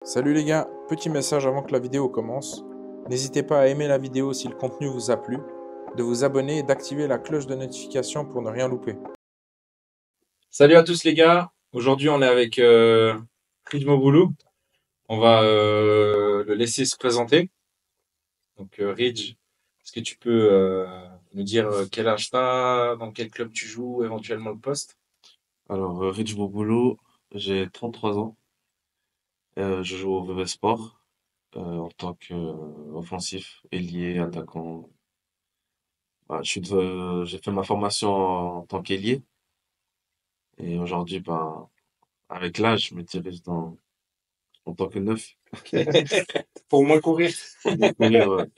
Salut les gars, petit message avant que la vidéo commence. N'hésitez pas à aimer la vidéo si le contenu vous a plu, de vous abonner et d'activer la cloche de notification pour ne rien louper. Salut à tous les gars, aujourd'hui on est avec Rich Moboulou. On va le laisser se présenter. Donc Rich, est-ce que tu peux nous dire quel âge t'as, dans quel club tu joues, éventuellement le poste? Alors, Rich Bobolo, j'ai 33 ans. Je joue au VV Sport en tant qu'offensif, ailier, attaquant. Bah, j'ai fait ma formation en tant qu'ailier et aujourd'hui, ben, avec l'âge, je me dirige en tant que neuf. Pour moins courir. Pour courir, ouais.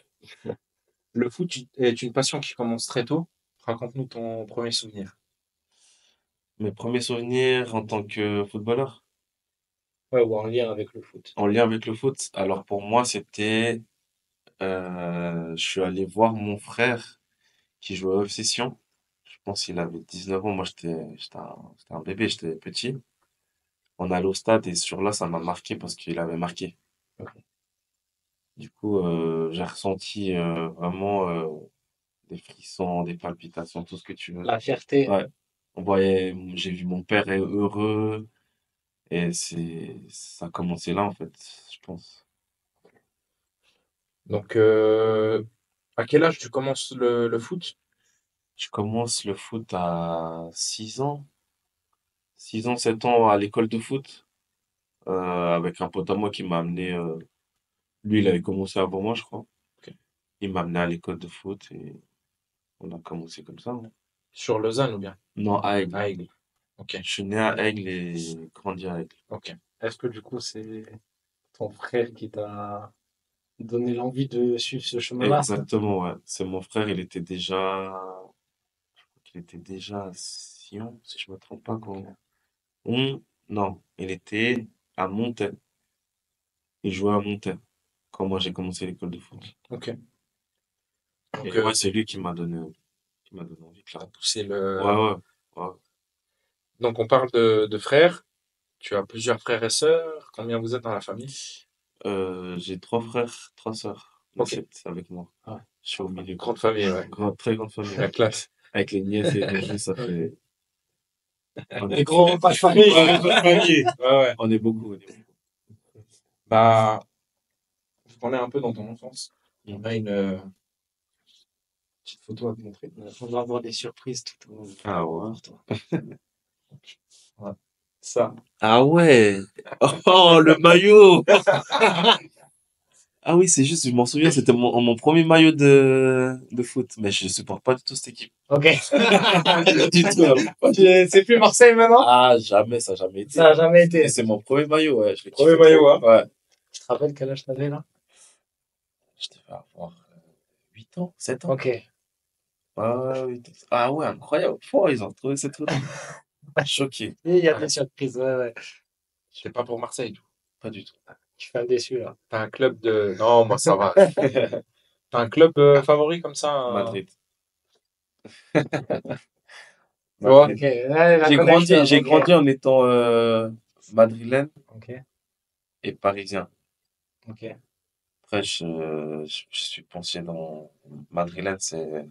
Le foot est une passion qui commence très tôt. Raconte-nous ton premier souvenir. Mes premiers souvenirs en tant que footballeur, Ouais, ou en lien avec le foot. en lien avec le foot. Alors pour moi, je suis allé voir mon frère qui jouait au FC Sion. Je pense qu'il avait 19 ans. Moi, j'étais un bébé, j'étais petit. On allait au stade et sur là, ça m'a marqué parce qu'il avait marqué. Du coup, j'ai ressenti vraiment des frissons, des palpitations, tout ce que tu veux. La fierté. Ouais. J'ai vu mon père heureux et ça a commencé là en fait, je pense. Donc, à quel âge tu commences le foot? Je commence le foot à 6 ans, 6 ans, 7 ans à l'école de foot, avec un pote à moi qui m'a amené. Lui, il avait commencé avant moi, je crois. Ok. Il m'a amené à l'école de foot et on a commencé comme ça, hein. Sur Lausanne ou bien? Non, à Aigle. À Aigle. Ok, Je suis né à Aigle et grandi à Aigle. ok. Est-ce que du coup, c'est ton frère qui t'a donné l'envie de suivre ce chemin-là? Exactement, ouais. C'est mon frère, il était déjà à Sion, si je me trompe pas, non, il était à Montaix. Il jouait à Montaix quand moi j'ai commencé l'école de foot. Ok. Donc, Et ouais, c'est lui qui m'a donné envie, t'as clairement. poussé Ouais, le. ouais, ouais. Donc, on parle de frères. Tu as plusieurs frères et sœurs. Combien vous êtes dans la famille? J'ai 3 frères, 3 sœurs. On est Ok. 7 avec moi. Ah, Je suis au milieu. grande famille, ouais. Très grande famille, La ouais. classe. Avec les nièces et les neveux, ça fait. On Les est, gros repas de famille. ouais, grande famille. Ouais, ouais. On est beaucoup, on est beaucoup. Bah, on est un peu dans ton enfance. On a une petite photo à te montrer. On va avoir des surprises tout au long Ah ouais. pour toi. Voilà. Ça. Ah ouais. Oh, le maillot. Ah oui, c'est juste, je m'en souviens, c'était mon premier maillot de foot. Mais je supporte pas du tout cette équipe. Ok. Du tout, alors, pas du tout. C'est plus Marseille maintenant? Ah, jamais, ça a jamais été. Ça a jamais Mais été. c'est mon premier maillot, ouais. Je l'ai Premier kiffé maillot, trop. hein? Ouais. Tu te rappelles quel âge t'avais là? Je devais avoir 8 ans, 7 ans. Ok. Ah, 8 ans. Ah ouais, incroyable. Oh, ils ont trouvé cette photo. Choqué. Et il y a des surprises, ouais, ouais. C'est pas pour Marseille, tout. Pas du tout. Je suis un déçu là. T'as un club de. Non, moi ça va. T'as un club favori comme ça? Madrid. Toi? Ok, Madrid. ouais, la J'ai connexion, grandi, j'ai ok. grandi en étant madrilène Ok, et parisien. ok, Après, je suis penché dans madrilène, c'est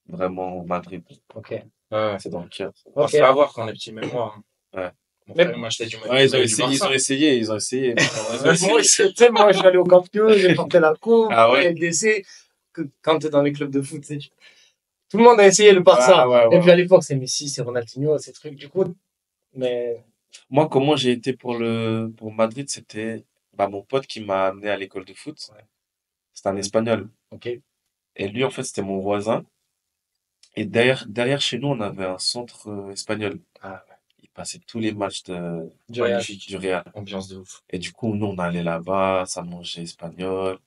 vraiment Madrid. ok. Ouais. C'est dans le cœur. On Ok. se fait avoir quand on est petit, même moi, hein. Ouais. Mon Mais frère il m'a acheté du ouais, ils ont maillot du essayé, ils ont Barça. essayé, ils ont essayé. Moi, moi, je suis allé au Camp Nou, j'ai porté la coupe, Ah ouais? LDC. Quand t'es dans les clubs de foot, tu sais, tout le monde a essayé le Barça. Ah ouais, Et ouais, puis à ouais. l'époque, c'est Messi, c'est Ronaldinho, ces trucs. Du coup, mais. Moi, comment j'ai été pour Madrid, c'était bah, mon pote qui m'a amené à l'école de foot. Ouais. C'était un Espagnol. Ok. Et lui, en fait, c'était mon voisin. Et derrière chez nous, on avait un centre espagnol. Ah, Il passait tous les matchs du Real. du Real. Ambiance de ouf. Et du coup, nous, on allait là-bas, ça mangeait espagnol.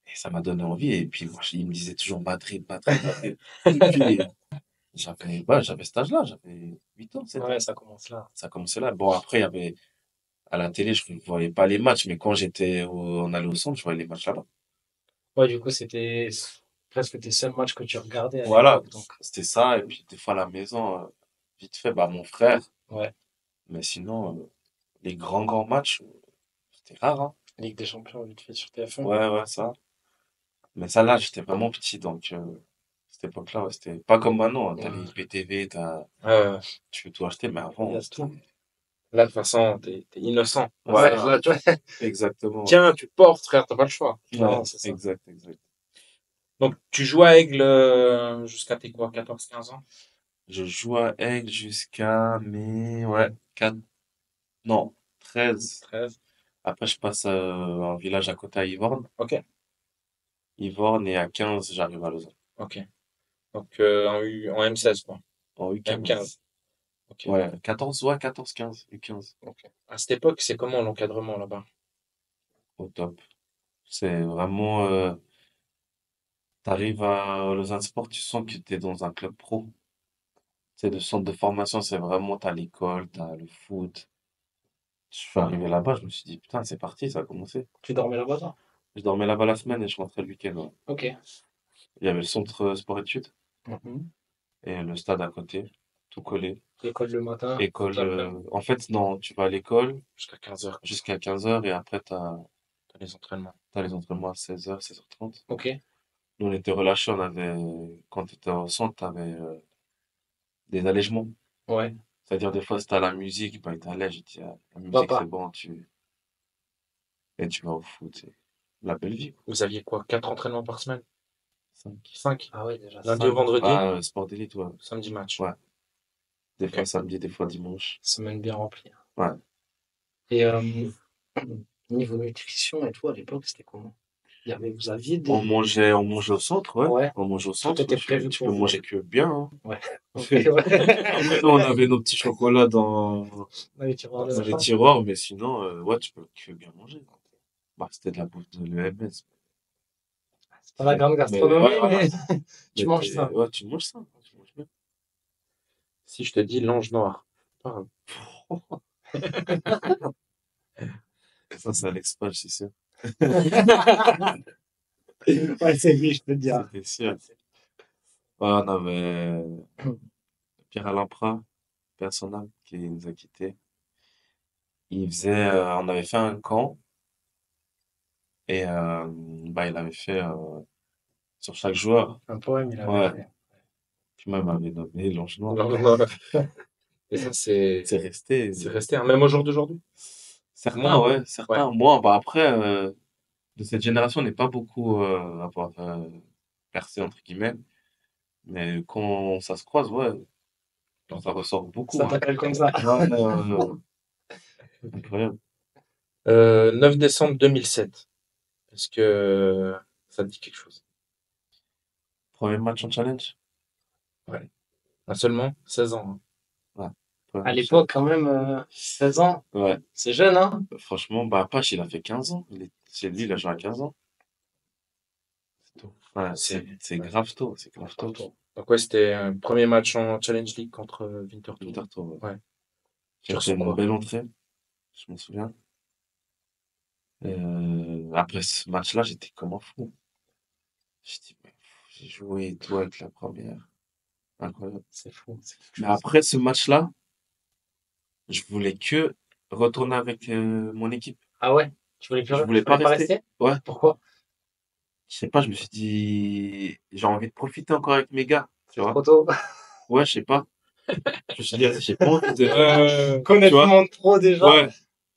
Et ça m'a donné envie. Et puis, moi, il me disait toujours Madrid, Madrid, Madrid. Et puis, j'avais cet âge-là, j'avais 8 ans, 7 ans. Ouais, ça commence là. Ça commençait là. Bon, après, il y avait, à la télé, je ne voyais pas les matchs, mais quand on allait au centre, je voyais les matchs là-bas. Ouais, du coup, c'était presque tes seuls matchs que tu regardais à Voilà, l'époque. Donc, c'était ça. Et puis, des fois, à la maison, vite fait, bah, mon frère. ouais. Mais sinon, les grands matchs, c'était rare, hein. Ligue des Champions, vite fait sur TF1. Ouais, ouais, ça. Mais ça, là, j'étais vraiment petit, donc cette époque-là, ouais, c'était pas comme maintenant, hein. T'as les Ouais. IPTV, Ouais. tu peux tout acheter, mais Il y avant, a c'était... tout. Là, de toute façon, t'es innocent. À Ouais, cet âge-là, tu vois. exactement. Tiens, tu portes, frère, t'as pas le choix. Ouais, Non, c'est ça. exact, exact. Donc, tu joues à Aigle jusqu'à tes quoi, 14-15 ans? Je joue à Aigle jusqu'à mes, ouais, 4, non, 13. 13. Après, je passe un village à côté à Yvorne. Ok, Yvorne, et à 15, j'arrive à Lausanne. ok. Donc, en M16, quoi. En M15. U15. Ok, Ouais, 14, ouais, 14, 15, U15. ok. À cette époque, c'est comment l'encadrement là-bas? Au top. C'est vraiment, t'arrives à Lausanne Sport, tu sens que t'es dans un club pro. C'est le centre de formation, c'est vraiment, t'as l'école, t'as le foot. Je suis arrivé là-bas, je me suis dit, putain, c'est parti, ça a commencé. Tu dormais là-bas, toi? Je dormais là-bas la semaine et je rentrais le week-end, ouais. Ok. Il y avait le centre sport-études Mhm. et le stade à côté, tout collé. L'école le matin. École, Tout à fait. en fait, non, tu vas à l'école Jusqu'à 15 heures. jusqu'à 15 heures et après, T'as les entraînements. t'as les entraînements à 16 heures, 16h30. Ok. Nous, on était relâchés, on avait, quand tu étais au centre, t'avais des allègements. Ouais. C'est-à-dire, des fois, si t'as la musique, bah, il t'allège, il dit, ah, la Va musique, c'est pas. bon, et tu vas au foot, c'est la belle vie, quoi. Vous aviez quoi? 4 entraînements par semaine? 5. 5. Ah ouais, déjà. Lundi au 5. vendredi? Ah, sport d'élite, ouais. Samedi match. Ouais. Des Ok. fois samedi, des fois dimanche. Semaine bien remplie. Ouais. Et niveau nutrition et tout, à l'époque, c'était comment? Vous aviez On mangeait au centre, ouais. Ouais. On mangeait au Tout centre. était prévu Tu pour peux vous. manger que bien, hein. Ouais. Ok, ouais. Après, nous, on avait nos petits chocolats Dans les tiroirs de dans la les chambre. tiroirs, mais sinon, ouais, tu peux que bien manger. Bah, c'était de la bouffe de l'EMS. C'est pas la grande Mais gastronomie, ouais, voilà. mais tu Mais manges ça. ouais, tu manges ça. Tu manges bien. Si je te dis l'ange noir. Parle. Ça, c'est Alex c'est sûr. Ouais, c'est lui, je peux te dire. C'était sûr. Ouais, on avait Pierre-Alain Prat, personnel, qui nous a quittés. On avait fait un camp et bah, il avait fait sur chaque joueur. Un poème, il avait Ouais. fait. Puis même avait nommé l'Ange Noir. L'ange noir. Et ça, c'est C'est resté. resté, hein, même au jour d'aujourd'hui. Certains, ouais, Ouais. certains. Moi, bah après, de cette génération, on n'est pas beaucoup à avoir percé, entre guillemets. Mais quand ça se croise, ouais, ça ressort beaucoup, Ça hein. t'appelle comme ça. Ouais, incroyable. 9 décembre 2007. Est-ce que ça te dit quelque chose? Premier match en challenge? Ouais. Ah, seulement 16 ans. Hein. Ouais. Premier À match l'époque, quand même, 16 ans, ouais. c'est jeune, hein? Franchement, bah, Apache, il a fait 15 ans. Chez lui, il a joué à 15 ans. C'est tout. Ouais, c'est grave tôt, c'est grave tôt. Donc ouais, c'était un premier match en Challenge League contre Winterthur. Winterthur, ouais. Ouais. J'ai Tu fait ressens une quoi? belle entrée, je m'en souviens. Après ce match-là, j'étais comme un fou. Je dis, mais j'ai joué et tout avec la première. Incroyable. C'est fou. C'est quelque Mais chose. après ce match-là, je voulais que retourner avec mon équipe. Ah ouais? Tu voulais Je voulais pas rester. Ouais. Pourquoi? Je sais pas, je me suis dit, j'ai envie de profiter encore avec mes gars, tu vois. Trop tôt. Ouais, je sais pas. Je me suis dit, j'ai pas envie de, tu Connaître le vois. monde pro déjà. Ouais.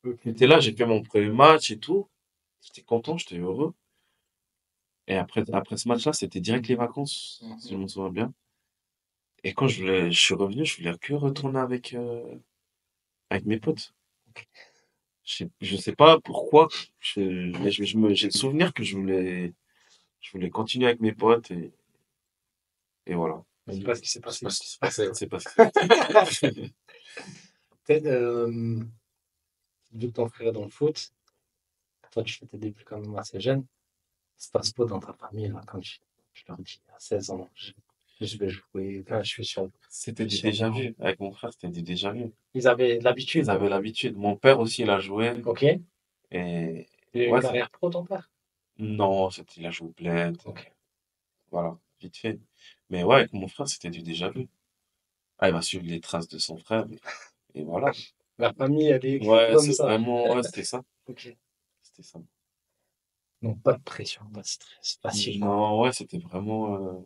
Ok. J'étais là, j'ai fait mon premier match et tout. J'étais content, j'étais heureux. Et après ce match-là, c'était direct les vacances, si je me souviens bien. Et quand je suis revenu, je voulais que retourner avec mes potes. Je sais pas pourquoi, mais j'ai le souvenir que je voulais continuer avec mes potes et voilà. C'est pas ce qui s'est passé. C'est pas ce qui se passait. C'est pas ce que Peut-être, vu que ton frère est dans le foot, toi tu fais tes débuts quand même assez jeune, ça se passe quoi dans ta famille là, quand je leur dis à 16 ans, je vais jouer, enfin, je suis sur. C'était du déjà vu. Avec mon frère, c'était du déjà vu. Ils avaient l'habitude. Ils avaient l'habitude. Mon père aussi, il a joué. Ok. Et Il a eu ouais, une carrière pro, ton père? non, il a joué au bled. Ok. Voilà, vite fait. Mais ouais, avec mon frère, c'était du déjà vu. Ah, il va suivre les traces de son frère. Et voilà. La famille, elle est écrite Ouais, comme c'est ça. vraiment, ouais, c'était ça. Ok. C'était ça. Donc, pas de pression, pas de stress. Facile. Non, ouais, c'était vraiment.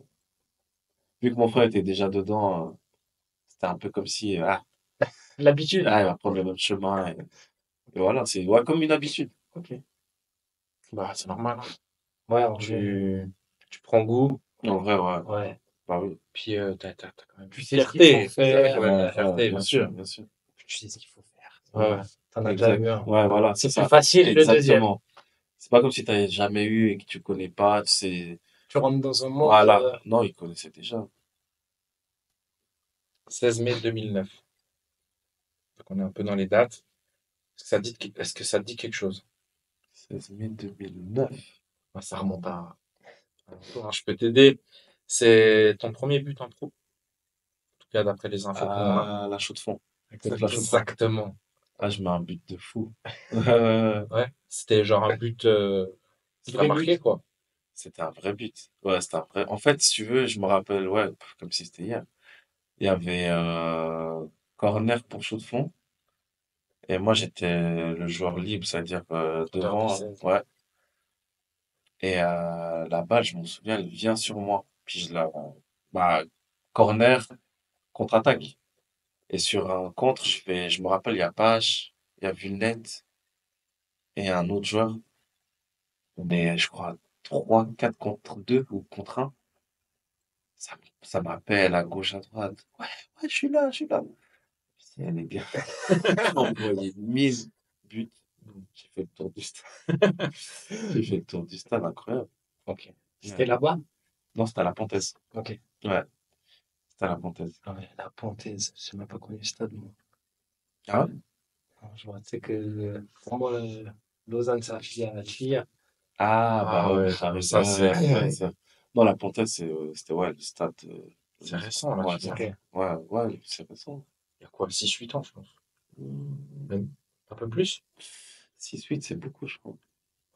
Vu que mon frère était déjà dedans, c'était un peu comme si. L'habitude. Il va prendre le même chemin. Et voilà, c'est ouais, comme une habitude. Ok. Bah, c'est normal. Ouais, en vrai. Tu prends goût, En vrai, ouais. Ouais. Bah oui. puis t'as quand même Tu une sais ce qu'il fierté. faut faire. Quand même une fierté, bien sûr. bien sûr. Tu sais ce qu'il faut faire. Ouais. T'en as déjà eu un. Ouais, voilà, C'est c'est plus ça. facile le deuxième. Exactement. C'est pas comme si tu n'avais jamais eu et que tu connais pas, tu sais. Tu rentres dans un monde. Voilà. Non, il connaissait déjà. 16 mai 2009. Donc on est un peu dans les dates. Est-ce que ça te dit quelque chose? 16 mai 2009. Bah, ça remonte à longtemps, hein. Je peux t'aider. C'est ton premier but en pro. En tout cas, d'après les infos qu'on a. La chaux de fond. Contre la chaux de fond. Exactement. Ah, je mets un but de fou. Ouais. C'était genre un but qui t'a Vrai marqué, but. quoi. C'était un vrai but. Ouais, c'était un vrai. En fait, si tu veux, je me rappelle, ouais, comme si c'était hier. Il y avait corner pour chaux de fond. Et moi, j'étais le joueur libre, c'est-à-dire Hauteur de devant. 16. Ouais. Et la balle, je m'en souviens, elle vient sur moi. Puis bah, corner, contre-attaque. Et sur un contre, je me rappelle, il y a Page, il y a Vulnet et un autre joueur. Mais je crois 3, 4 contre 2 ou contre un. Ça m'appelle à gauche, à droite. Ouais, ouais, je suis là, je suis là. Je dis, elle est bien. Envoyé 1000 buts. J'ai fait le tour du stade. J'ai fait le tour du stade, incroyable. Ok. C'était là-bas? Non, c'était à la Pontaise. Ok. Ouais, c'était à la Pontaise. Ouais, la Pontaise. J'ai même pas connu le stade, moi. Ah ouais? Non, je vois, tu sais que pour moi, Lausanne, c'est affilié à la Tia. Ah, bah Ah ouais, ouais, t'as donc raison. ça, Ouais, c'est ouais, non, la Pontaise, c'était, ouais, le stade. c'est récent, là, Ouais, tu vois. Ok. ouais, c'est récent. Il y a quoi, 6-8 ans, je pense. Hmm, Même un peu plus? 6-8, c'est beaucoup, je crois.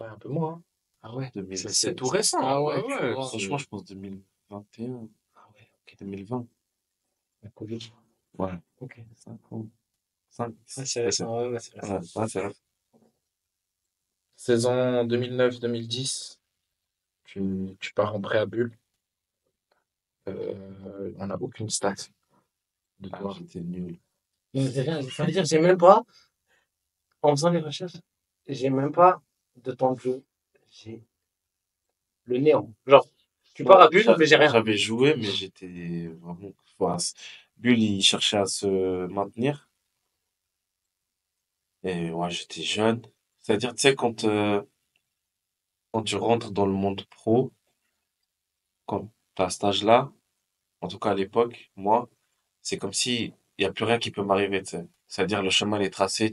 Ouais, un peu moins, hein. Ah ouais. C'est tout récent. Ah Ouais, ouais, tu ouais. vois. Franchement, je pense 2021, Ah ouais, ok. 2020. La Covid. Ouais, Ok. 5 ans. 5, Ouais, c'est récent. Ouais, ouais, c'est récent. ouais, ouais, c'est vrai. Saison 2009-2010, tu pars en prêt à Bulle. On n'a aucune stat de Ah, toi. j'étais nul. Mais c'est rien, ça veut dire, j'ai même pas, en faisant les recherches, j'ai même pas de temps de jeu. J'ai le néant. Genre, tu pars à Bulle, mais j'ai rien. J'avais joué, mais j'étais vraiment. Enfin, Bull, il cherchait à se maintenir. Et ouais, j'étais jeune. C'est-à-dire, tu sais, quand tu rentres dans le monde pro, quand tu as cet âge-là, en tout cas à l'époque, moi, c'est comme si il n'y a plus rien qui peut m'arriver, tu sais. C'est-à-dire, le chemin il est tracé,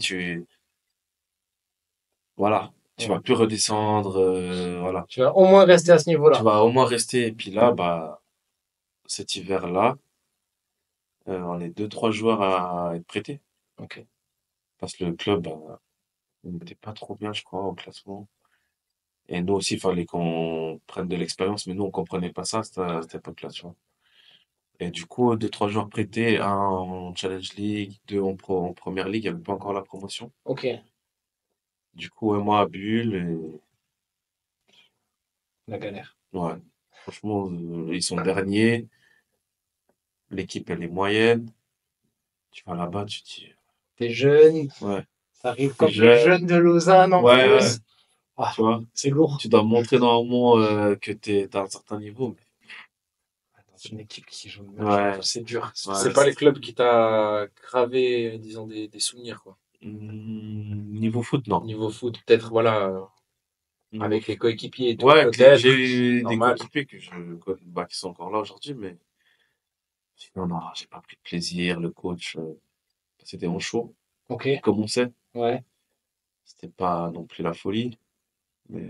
voilà, tu vas plus redescendre, voilà. Tu vas au moins rester à ce Tu niveau-là. vas au moins rester. Et puis là, bah, cet hiver-là, on est deux, trois joueurs à être prêtés. Ok. Parce que le club, bah, il n'était pas trop bien, je crois, au classement. Et nous aussi, il fallait qu'on prenne de l'expérience, mais nous, on comprenait pas ça à cette époque-là, tu vois. Et du coup, deux, trois joueurs prêtés, un en Challenge League, deux en Première League, il n'y avait pas encore la promotion. Ok. Du coup, ouais, moi, à Bulle, La galère. et ouais, franchement, ils sont derniers, l'équipe, elle est moyenne. Tu vas là-bas, tu te dis, T'es jeune, ouais, t'arrives t'es comme le jeune, jeune de Lausanne en ouais, ouais, plus. Ah, tu vois, c'est lourd. tu dois montrer normalement que t'as un certain niveau. Dans une équipe qui joue le match, Ouais, c'est dur. ouais, C'est pas les clubs qui t'a gravé, disons, des souvenirs, quoi. Niveau foot, non. Niveau foot, peut-être, voilà, Niveau avec les coéquipiers et tout, Ouais, peut-être. j'ai eu des Normal. coéquipiers bah, qui sont encore là aujourd'hui, mais sinon, non, j'ai pas pris de plaisir. Le coach, c'était en chaud. Ok. Il commençait. Ouais. C'était pas non plus la folie. Mais,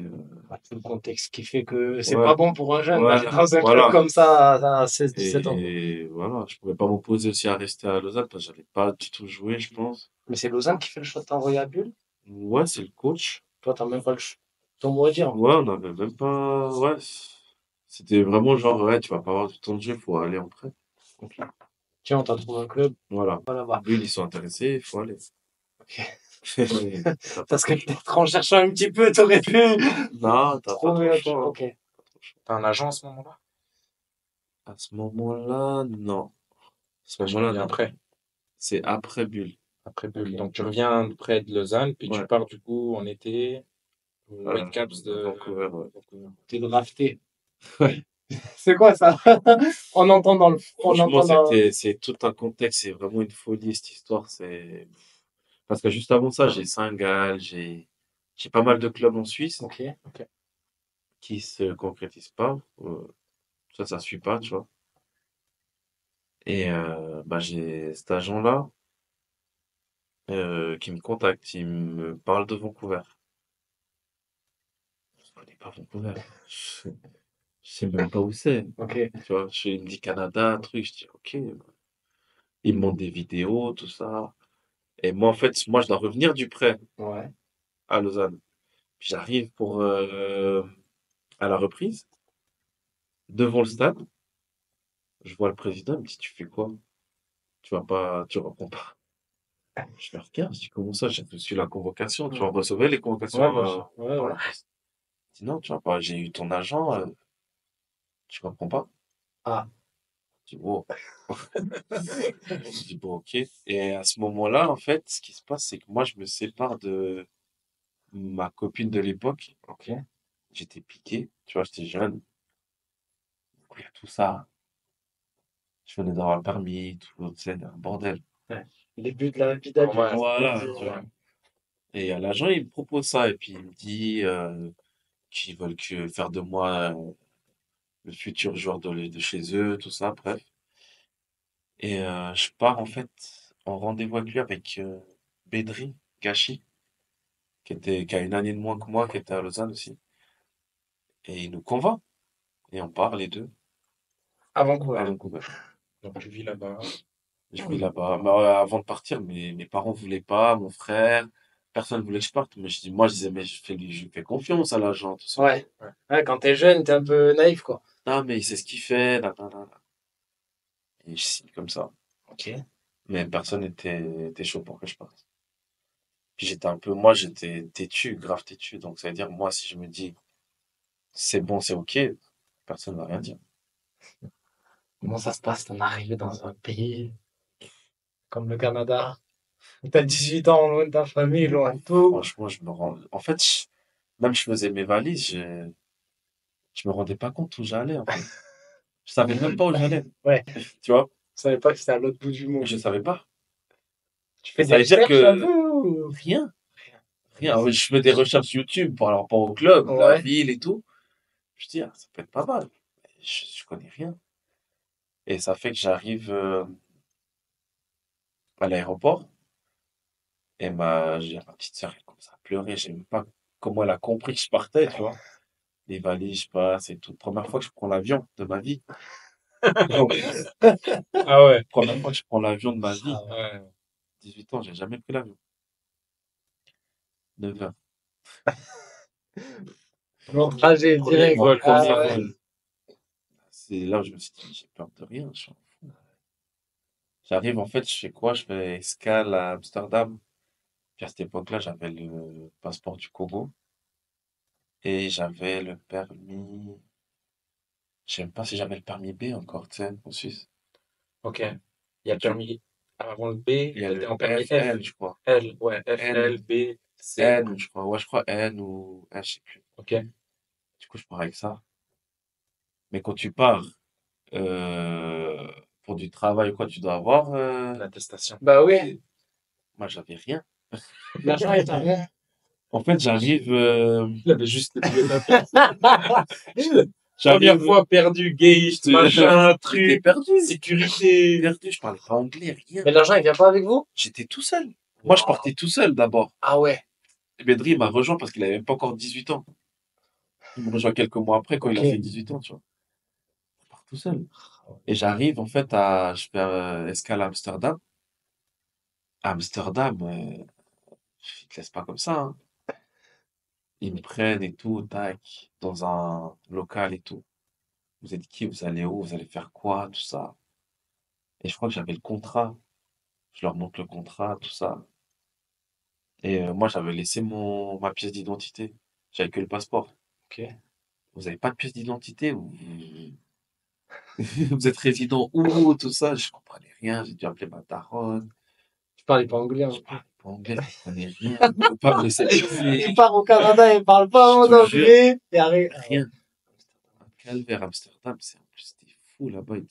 Bah, tout le contexte qui fait que c'est ouais, pas bon pour un jeune ouais, d'aller dans un club voilà. comme ça à 16-17 ans. Et voilà, je pouvais pas m'opposer aussi à rester à Lausanne parce que j'avais pas du tout joué, je pense. Mais c'est Lausanne qui fait le choix de t'envoyer à Bulle. Ouais, c'est le coach. Toi, t'as même pas ton mot à dire. Ouais, on avait même pas, ouais. C'était vraiment genre, ouais, tu vas pas avoir du temps de jeu, faut aller en prêt. Ok. Tiens, on t'a trouvé un club, Voilà. va là-bas. Bulle, ils sont intéressés, il faut aller. Ok. T'as pas Parce que trop le choix. peut-être en cherchant un petit peu, t'aurais pu Non, t'as pas trop trouver le autre chose. choix, hein. Ok. T'as un agent à ce moment-là? À ce moment-là, non. À ce L'agent moment-là, vient non. après, C'est après Bulle. après Bulle. Ok. Donc tu reviens près de Lausanne, puis tu Ouais. pars du coup en été au Whitecaps de Vancouver, ouais. Vancouver. T'es drafté. Ouais. C'est quoi ça? On entend dans le. On Franchement, entend dans. c'est tout un contexte, c'est vraiment une folie cette histoire. C'est parce que juste avant ça, j'ai Saint-Gall, j'ai pas mal de clubs en Suisse Ok. qui se concrétisent pas. Ça suit pas, tu vois. Et bah j'ai cet agent-là qui me contacte, il me parle de Vancouver. Je connais pas Vancouver. Je, je sais même pas où c'est. Ok. Tu vois, il me dit Canada, truc, je dis ok. Il me montre des vidéos, tout ça. Et moi, en fait, moi, je dois revenir du prêt Ouais. à Lausanne. Puis j'arrive pour à la reprise, devant le stade. Je vois le président, il me dit, tu fais quoi? Tu reprends pas. Je le regarde, je dis, comment ça? J'ai reçu la convocation. Tu en recevais les convocations Ouais, bien sûr. Ouais, par ouais. la poste. Il dit, non, tu vois pas, j'ai eu ton agent, tu reprends pas. Ah. Je dis, wow. Je dis, bon, ok. Et à ce moment-là, en fait, ce qui se passe, c'est que moi, je me sépare de ma copine de l'époque. Ok. J'étais piqué, tu vois, j'étais jeune. Du coup, il y a tout ça. Je venais d'avoir le permis, tout, tu sais, un bordel. Ouais. Début de la vie d'adulte. Normal. Voilà, tu Normal. vois. Et l'agent, il me propose ça, et puis il me dit qu'ils veulent faire de moi le futur joueur de chez eux, tout ça, bref. Et je pars en fait en rendez-vous avec lui avec Bédri Gachi, qui a une année de moins que moi, qui était à Lausanne aussi. Et il nous convainc, et on part les deux À à Vancouver. Vancouver. Donc tu vis là-bas. Je vis là-bas. Mais, avant de partir, mes parents voulaient pas, mon frère, personne voulait que je parte. Mais moi, je disais, mais je lui fais confiance à l'agent, tout ça. Ouais. Ouais. Ouais, quand t'es jeune, t'es un peu naïf, quoi. Non, mais il sait ce qu'il fait, là, là, là, là. Et je signe comme ça. Ok. Mais personne était chaud pour que je parte. Puis moi, j'étais têtu, grave têtu. Donc, ça veut dire, moi, si je me dis, c'est bon, c'est ok, personne va rien dire. Comment ça se passe, ton arrivée dans un pays comme le Canada? T'as 18 ans, loin de ta famille, loin de tout. Franchement, en fait, même je faisais mes valises, je me rendais pas compte où j'allais, en fait. Je savais même pas où j'allais. Ouais. Tu vois? Je savais pas que c'était à l'autre bout du monde. Je savais pas. Tu fais des Ça veut dire recherches un que peu ou... rien, rien. Je fais des recherches YouTube par rapport au club, la Ouais. ville et tout. Je dis, ah, ça peut être pas mal. Je connais rien. Et ça fait que j'arrive à l'aéroport et j'ai ma petite sœur, elle commence à pleurer. Je sais même pas comment elle a compris que je partais, tu vois. Les valises, je passe et tout. Première fois que je prends l'avion de ma vie. Donc, Ah ouais. première fois que je prends l'avion de ma vie. Ah ouais. Ouais. 18 ans, j'ai jamais pris l'avion. 9 heures. Long trajet, Premier direct. vol comme Ah ça. ouais. Vol. C'est là où je me suis dit, j'ai peur de rien. J'arrive, en fait, je fais quoi? Je fais escale à Amsterdam. Puis à cette époque-là, j'avais le passeport du Congo et j'avais le permis. Je sais même pas si j'avais le permis B encore, tu sais, en Suisse. Ok. Il y a le Tu- permis avant le B, Il y a t'étais le en permis F, F. N, je crois. L, ouais, F, N, L, B, C. N, je crois. Ouais, je crois N ou F, je sais plus. Ok. Du coup, je pars avec ça. Mais quand tu pars euh, pour du travail ou quoi, tu dois avoir. L'attestation. Bah oui. Moi, j'avais rien. L'argent est à rien. En fait, j'arrive. Il avait juste les billets d'avion. Première J'arrive. fois perdu, gate, machin, J'étais truc, perdu. sécurité. Perdu, je parlais pas anglais, rien. Mais l'argent, il vient pas avec vous? J'étais tout seul. Moi, je partais tout seul d'abord. Ah ouais. Et Bedri m'a rejoint parce qu'il avait même pas encore 18 ans. Il me rejoint quelques mois après quand il a Ok. fait 18 ans, tu vois. Je pars tout seul. Et j'arrive en fait je fais escale à Amsterdam. À Amsterdam, ils te laissent pas comme ça, hein. Ils me prennent et tout, tac, dans un local et tout. Vous êtes qui? Vous allez où? Vous allez faire quoi? Tout ça. Et je crois que j'avais le contrat. Je leur montre le contrat, tout ça. Et moi, j'avais laissé ma pièce d'identité. J'avais que le passeport. Ok. Vous n'avez pas de pièce d'identité? Vous êtes résident où? Tout ça. Je comprenais rien. J'ai dû appeler ma daronne. Tu parlais pas anglais, Je hein. parlais pas anglais, je comprenais rien. Je pouvais pas me laisser Il passer. part au Canada, il parle pas Je un mot te jure, d'anglais. Et arrête. Ah ouais. rien. Un calvaire, Amsterdam, c'est en plus, c'était fou là-bas. Ouais,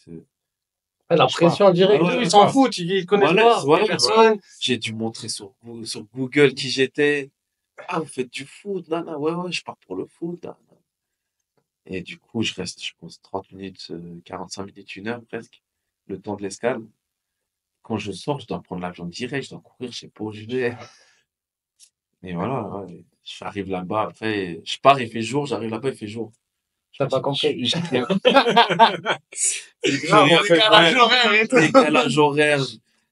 la Franchement, pression Ah directe, ouais, eux, ils ouais, s'en ouais. foutent, ils connaissent Voilà, pas, voilà, voilà. personne. J'ai dû montrer sur Google qui j'étais. Ah, vous faites du foot? Non, non, ouais, ouais, je pars pour le foot. Nan, nan. Et du coup, je reste, je pense, 30 minutes, 45 minutes, 1 heure presque, le temps de l'escale. Quand je sors, je dois prendre l'avion direct, je dois courir, je sais pas où je vais. Et voilà, ouais, j'arrive là-bas, après, je pars, il fait jour, j'arrive là-bas, il fait jour. Je T'as me pas dis, mais compris. j'ai rien, j'ai Genre, rien au fait, ouais. décalage horaire et tout. Décalage horaire,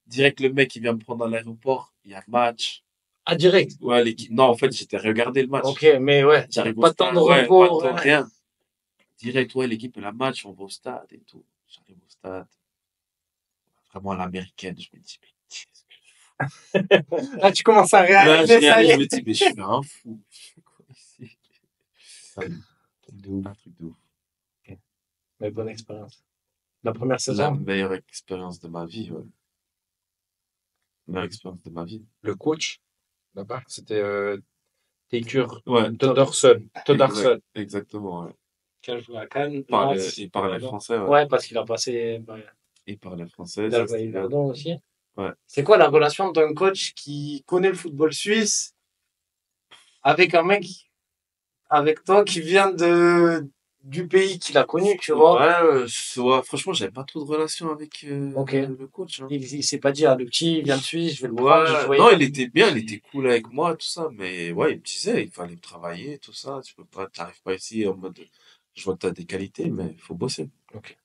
direct, le mec, il vient me prendre à l'aéroport, il y a match. Ah, direct. Ouais, l'équipe, non, en fait, j'étais regardé le Ok, match. mais ouais, J'arrive au pas de temps de stade, ouais, pas de repos, temps, rien. rien. Direct, ouais, l'équipe, elle a match, on va au stade et tout. J'arrive au stade, vraiment à l'américaine, je me dis, mais qu'est-ce que je Là, tu commences à fous? Là, je réaliser, ça y réalise, je est. me dis, mais je suis un fou. Je fais quoi ici? Truc de ouf, truc de ouf. Ok. Mais bonne expérience. La première La saison, meilleure expérience de ma vie, ouais. Meilleure expérience de ma vie. le coach, là-bas, c'était Teitur Ouais, Todorson. Todorson. exactement, ouais. qui a joué à Cannes, Il Lens, parlait Verdon. français, ouais. Ouais, parce qu'il a passé, ouais, Il parlait français, il a ça joué à c'était bien. Yverdon aussi. Ouais. C'est quoi la relation d'un coach qui connaît le football suisse avec un mec, avec toi qui vient du pays qu'il a connu, tu vois? Ouais, ouais, franchement, j'avais pas trop de relation avec Ok. le coach, hein. Il s'est pas dit, ah, le petit, il vient de Suisse, je vais le prendre, je Ouais, voyais non, pas. il était bien, il était cool avec moi, tout ça, mais ouais, il me disait, il fallait travailler, tout ça, tu peux pas, t'arrives pas ici en mode, je vois que t'as des qualités, mais il faut bosser. Ok.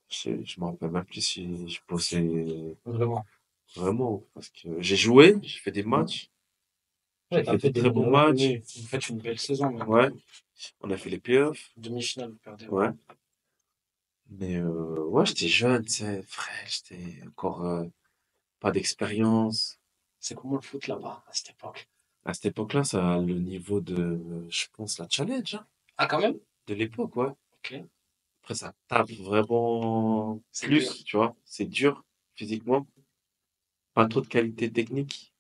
Je me rappelle même plus si je bossais Vraiment. vraiment, parce que j'ai joué, j'ai fait des matchs, Ouais, j'ai t'as fait fait des des très bons bons matchs, matchs. Vous faites une belle saison, même. ouais, on a fait les playoffs, Demi-finale, vous perdez. ouais, mais ouais, j'étais jeune, tu sais, frais, j'étais encore pas d'expérience. C'est comment le foot là-bas, à cette époque? À cette époque-là, ça a le niveau de, je pense, la challenge, hein, Ah, quand même? de l'époque, ouais. Ok. Après, ça tape vraiment C'est dur. plus, tu vois. C'est dur physiquement, pas trop de qualité technique.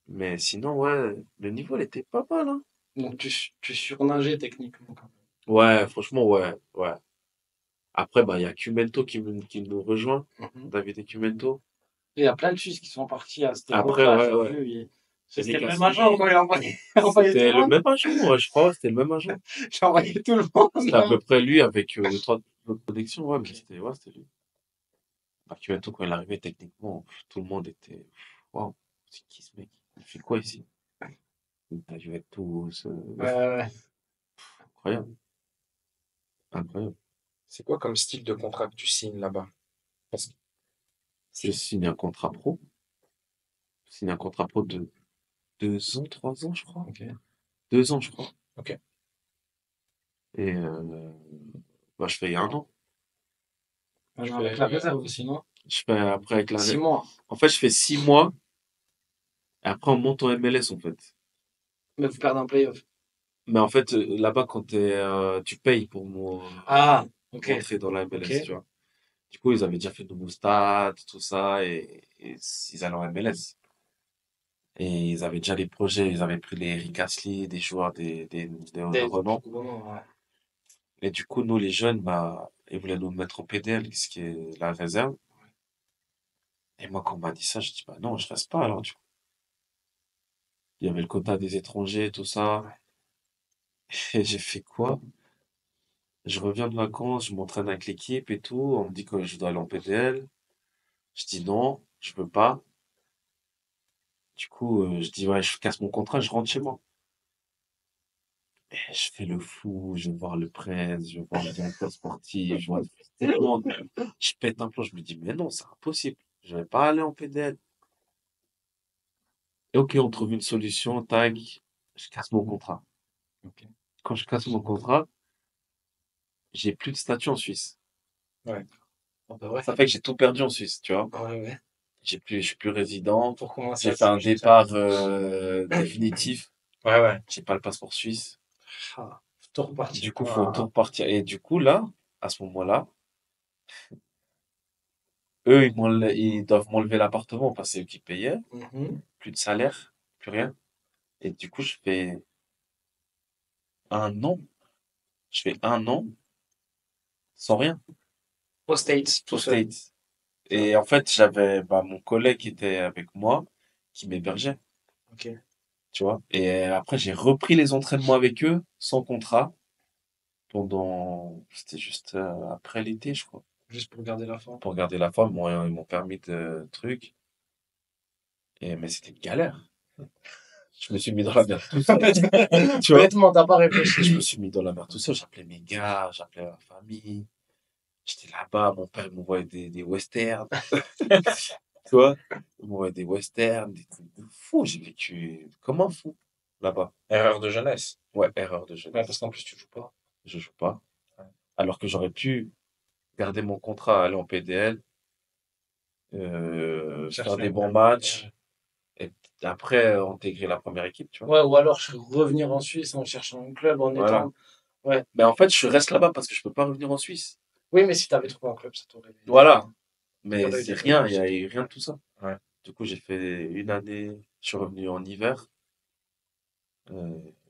Mais sinon, ouais, le niveau, il était pas mal, hein. Donc, tu surnageais techniquement, quand Ouais, franchement, ouais, ouais. Après, bah, il y a Cumento qui nous rejoint, même. Mhm. David et Cumento. Il y a plein de Suisses qui sont partis à cette Après, époque-là, ouais, j'ai ouais. vu. C'était Eric le même Assis. agent quand il a envoyé, il a envoyé tout C'était le le monde. même agent, ouais, je crois, c'était le même agent. J'ai envoyé tout le monde. C'était à peu près lui avec deux, trois autres connexions, ouais, mais Ok. ouais, c'était lui. Bah, Cumento, quand il arrivait techniquement, tout le monde était, waouh, c'est qui ce mec? Il fait quoi ici? Il a dû être tout, Ouais. incroyable, incroyable. C'est quoi comme style de contrat que tu signes là-bas? Parce que Je signe un contrat pro. Je signe un contrat pro de 2 ans, 3 ans, je crois. Ok. 2 ans, je crois. Ok. Et bah, je fais 1 an. Je Maintenant, avec la fais, réserve aussi, non? je fais après avec 6 mois. En fait, je fais 6 mois. Et après, on monte en MLS, en fait. Mais vous perdez un playoff. Mais en fait, là-bas, quand tu payes pour Ah, ok. rentrer dans la Ok. MLS, tu vois. Du coup, ils avaient déjà fait de nouveaux stats, tout ça, et ils allaient en MLS. Et ils avaient déjà les projets, ils avaient pris les Rick Astley, des joueurs de Des plus renom. gros noms, ouais. Et du coup, nous, les jeunes, bah, ils voulaient nous mettre au PDL, ce qui est la réserve. Et moi, quand on m'a dit ça, je dis, bah non, je reste pas, alors, du coup. Il y avait le quota des étrangers, tout ça. Et j'ai fait quoi? Je reviens de vacances, je m'entraîne avec l'équipe et tout. On me dit que je dois aller en PDL. Je dis non, je peux pas. Du coup, je dis, ouais, je casse mon contrat, je rentre chez moi. Et je fais le fou, je vais voir le presse, je vais voir le directeur sportif, je vois tout le monde. Je pète un plomb, je me dis, mais non, c'est impossible. Je vais pas aller en PDL. Et ok, on trouve une solution, tac, je casse mon contrat. Ok. Quand je casse mon contrat, j'ai plus de statut en Suisse. Ouais. Ah bah ouais. Ça fait que j'ai tout perdu en Suisse, tu vois. Ouais, ouais. je suis plus résident. Pour commencer J'ai à fait un s'enregistrer. départ définitif. Ouais. J'ai pas le passeport suisse. Ah, tout repartir. Du coup, faut tout repartir. Et du coup, là, à ce moment-là, eux, ils doivent m'enlever l'appartement parce que c'est eux qui payaient. Mhm. Plus de salaire, plus rien. Et du coup, je fais un an. Je fais un an sans rien. Aux States, tout Aux seul. States. Et en fait, j'avais mon collègue qui était avec moi, qui m'hébergeait, Ok. tu vois. Et après, j'ai repris les entraînements avec eux, sans contrat, c'était juste après l'été, je crois. Juste pour garder la forme. Pour garder la forme, ils m'ont permis de trucs. Mais c'était une galère. Je me suis mis dans la merde tout seul. Tu vois? Honnêtement, t'as pas Je réfléchi. me suis mis dans la merde tout seul. J'appelais mes gars, j'appelais ma famille. J'étais là-bas, mon père il m'envoyait des westerns. Tu vois? Il m'envoyait des westerns, des trucs de fou. J'ai vécu comme un fou là-bas. Erreur de jeunesse. Ouais, erreur de Ouais, jeunesse. parce qu'en plus, tu joues pas. Je joue pas. Ouais. Alors que j'aurais pu garder mon contrat, aller en PDL, faire Chercher des un bons club. matchs, et après intégrer la première équipe, tu vois. Ouais, ou alors je revenir en Suisse en cherchant un club, en Voilà. étant. Ouais. Mais en fait, je reste là-bas parce que je peux pas revenir en Suisse. Oui, mais si t'avais trouvé un club, ça t'aurait. Voilà. Il y Mais aurait eu c'est des rien, il y bonus. a eu rien de tout ça. Ouais. Du coup, j'ai fait une année, je suis revenu en hiver.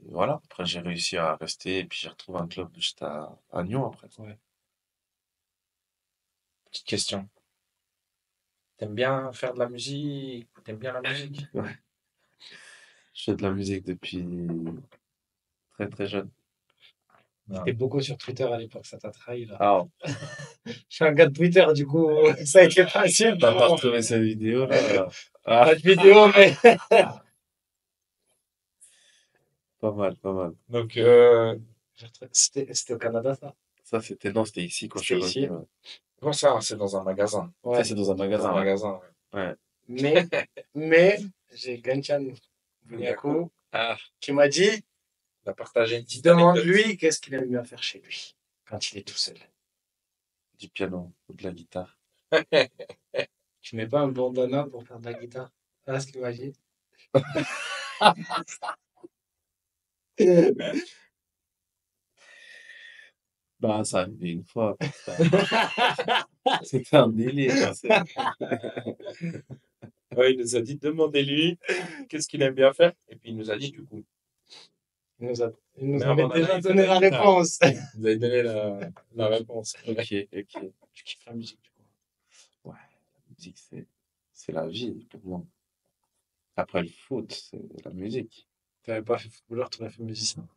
Voilà. Après, j'ai réussi à rester et puis j'ai retrouvé un club juste à Nyon après. Ouais. Petite question. T'aimes bien faire de la musique? T'aimes bien la musique? Ouais. Je fais de la musique depuis très très jeune. T'es beaucoup sur Twitter à l'époque, ça t'a trahi là. Ah, Je suis un gars de Twitter, du coup, ça a été facile. t'as pas retrouvé cette vidéo là? Ah, Pas de vidéo, mais. pas mal, pas mal. Donc, C'était au Canada, ça. Ça, non, c'était ici quand je suis C'était ici. revenu. Ouais. comment ça? C'est dans un magasin. Ça, Ouais. c'est dans un Dans un magasin, ouais. magasin, ouais. Ouais. Mais j'ai Ganchan Bunyaku Ah, qui m'a dit il a partagé une petite anecdote. demande-lui qu'est-ce qu'il aime bien faire chez lui quand il est tout seul. Du piano ou de la guitare. Tu mets pas un bandana pour faire de la guitare. Voilà ce qu'il m'a dit. Bah, ça arrivait une fois. C'était un délire. Ouais, il nous a dit, demandez-lui qu'est-ce qu'il aime bien faire. Et puis, il nous a dit, du coup. Il nous Mais avait avant déjà d'aller, donné la il faut réponse. Vous avez donné la réponse. Ok, ok. Tu kiffes la musique, du coup. Ouais, la musique, c'est la vie pour moi. Après le foot, c'est la musique. T'avais pas fait footballeur, t'aurais fait musicien.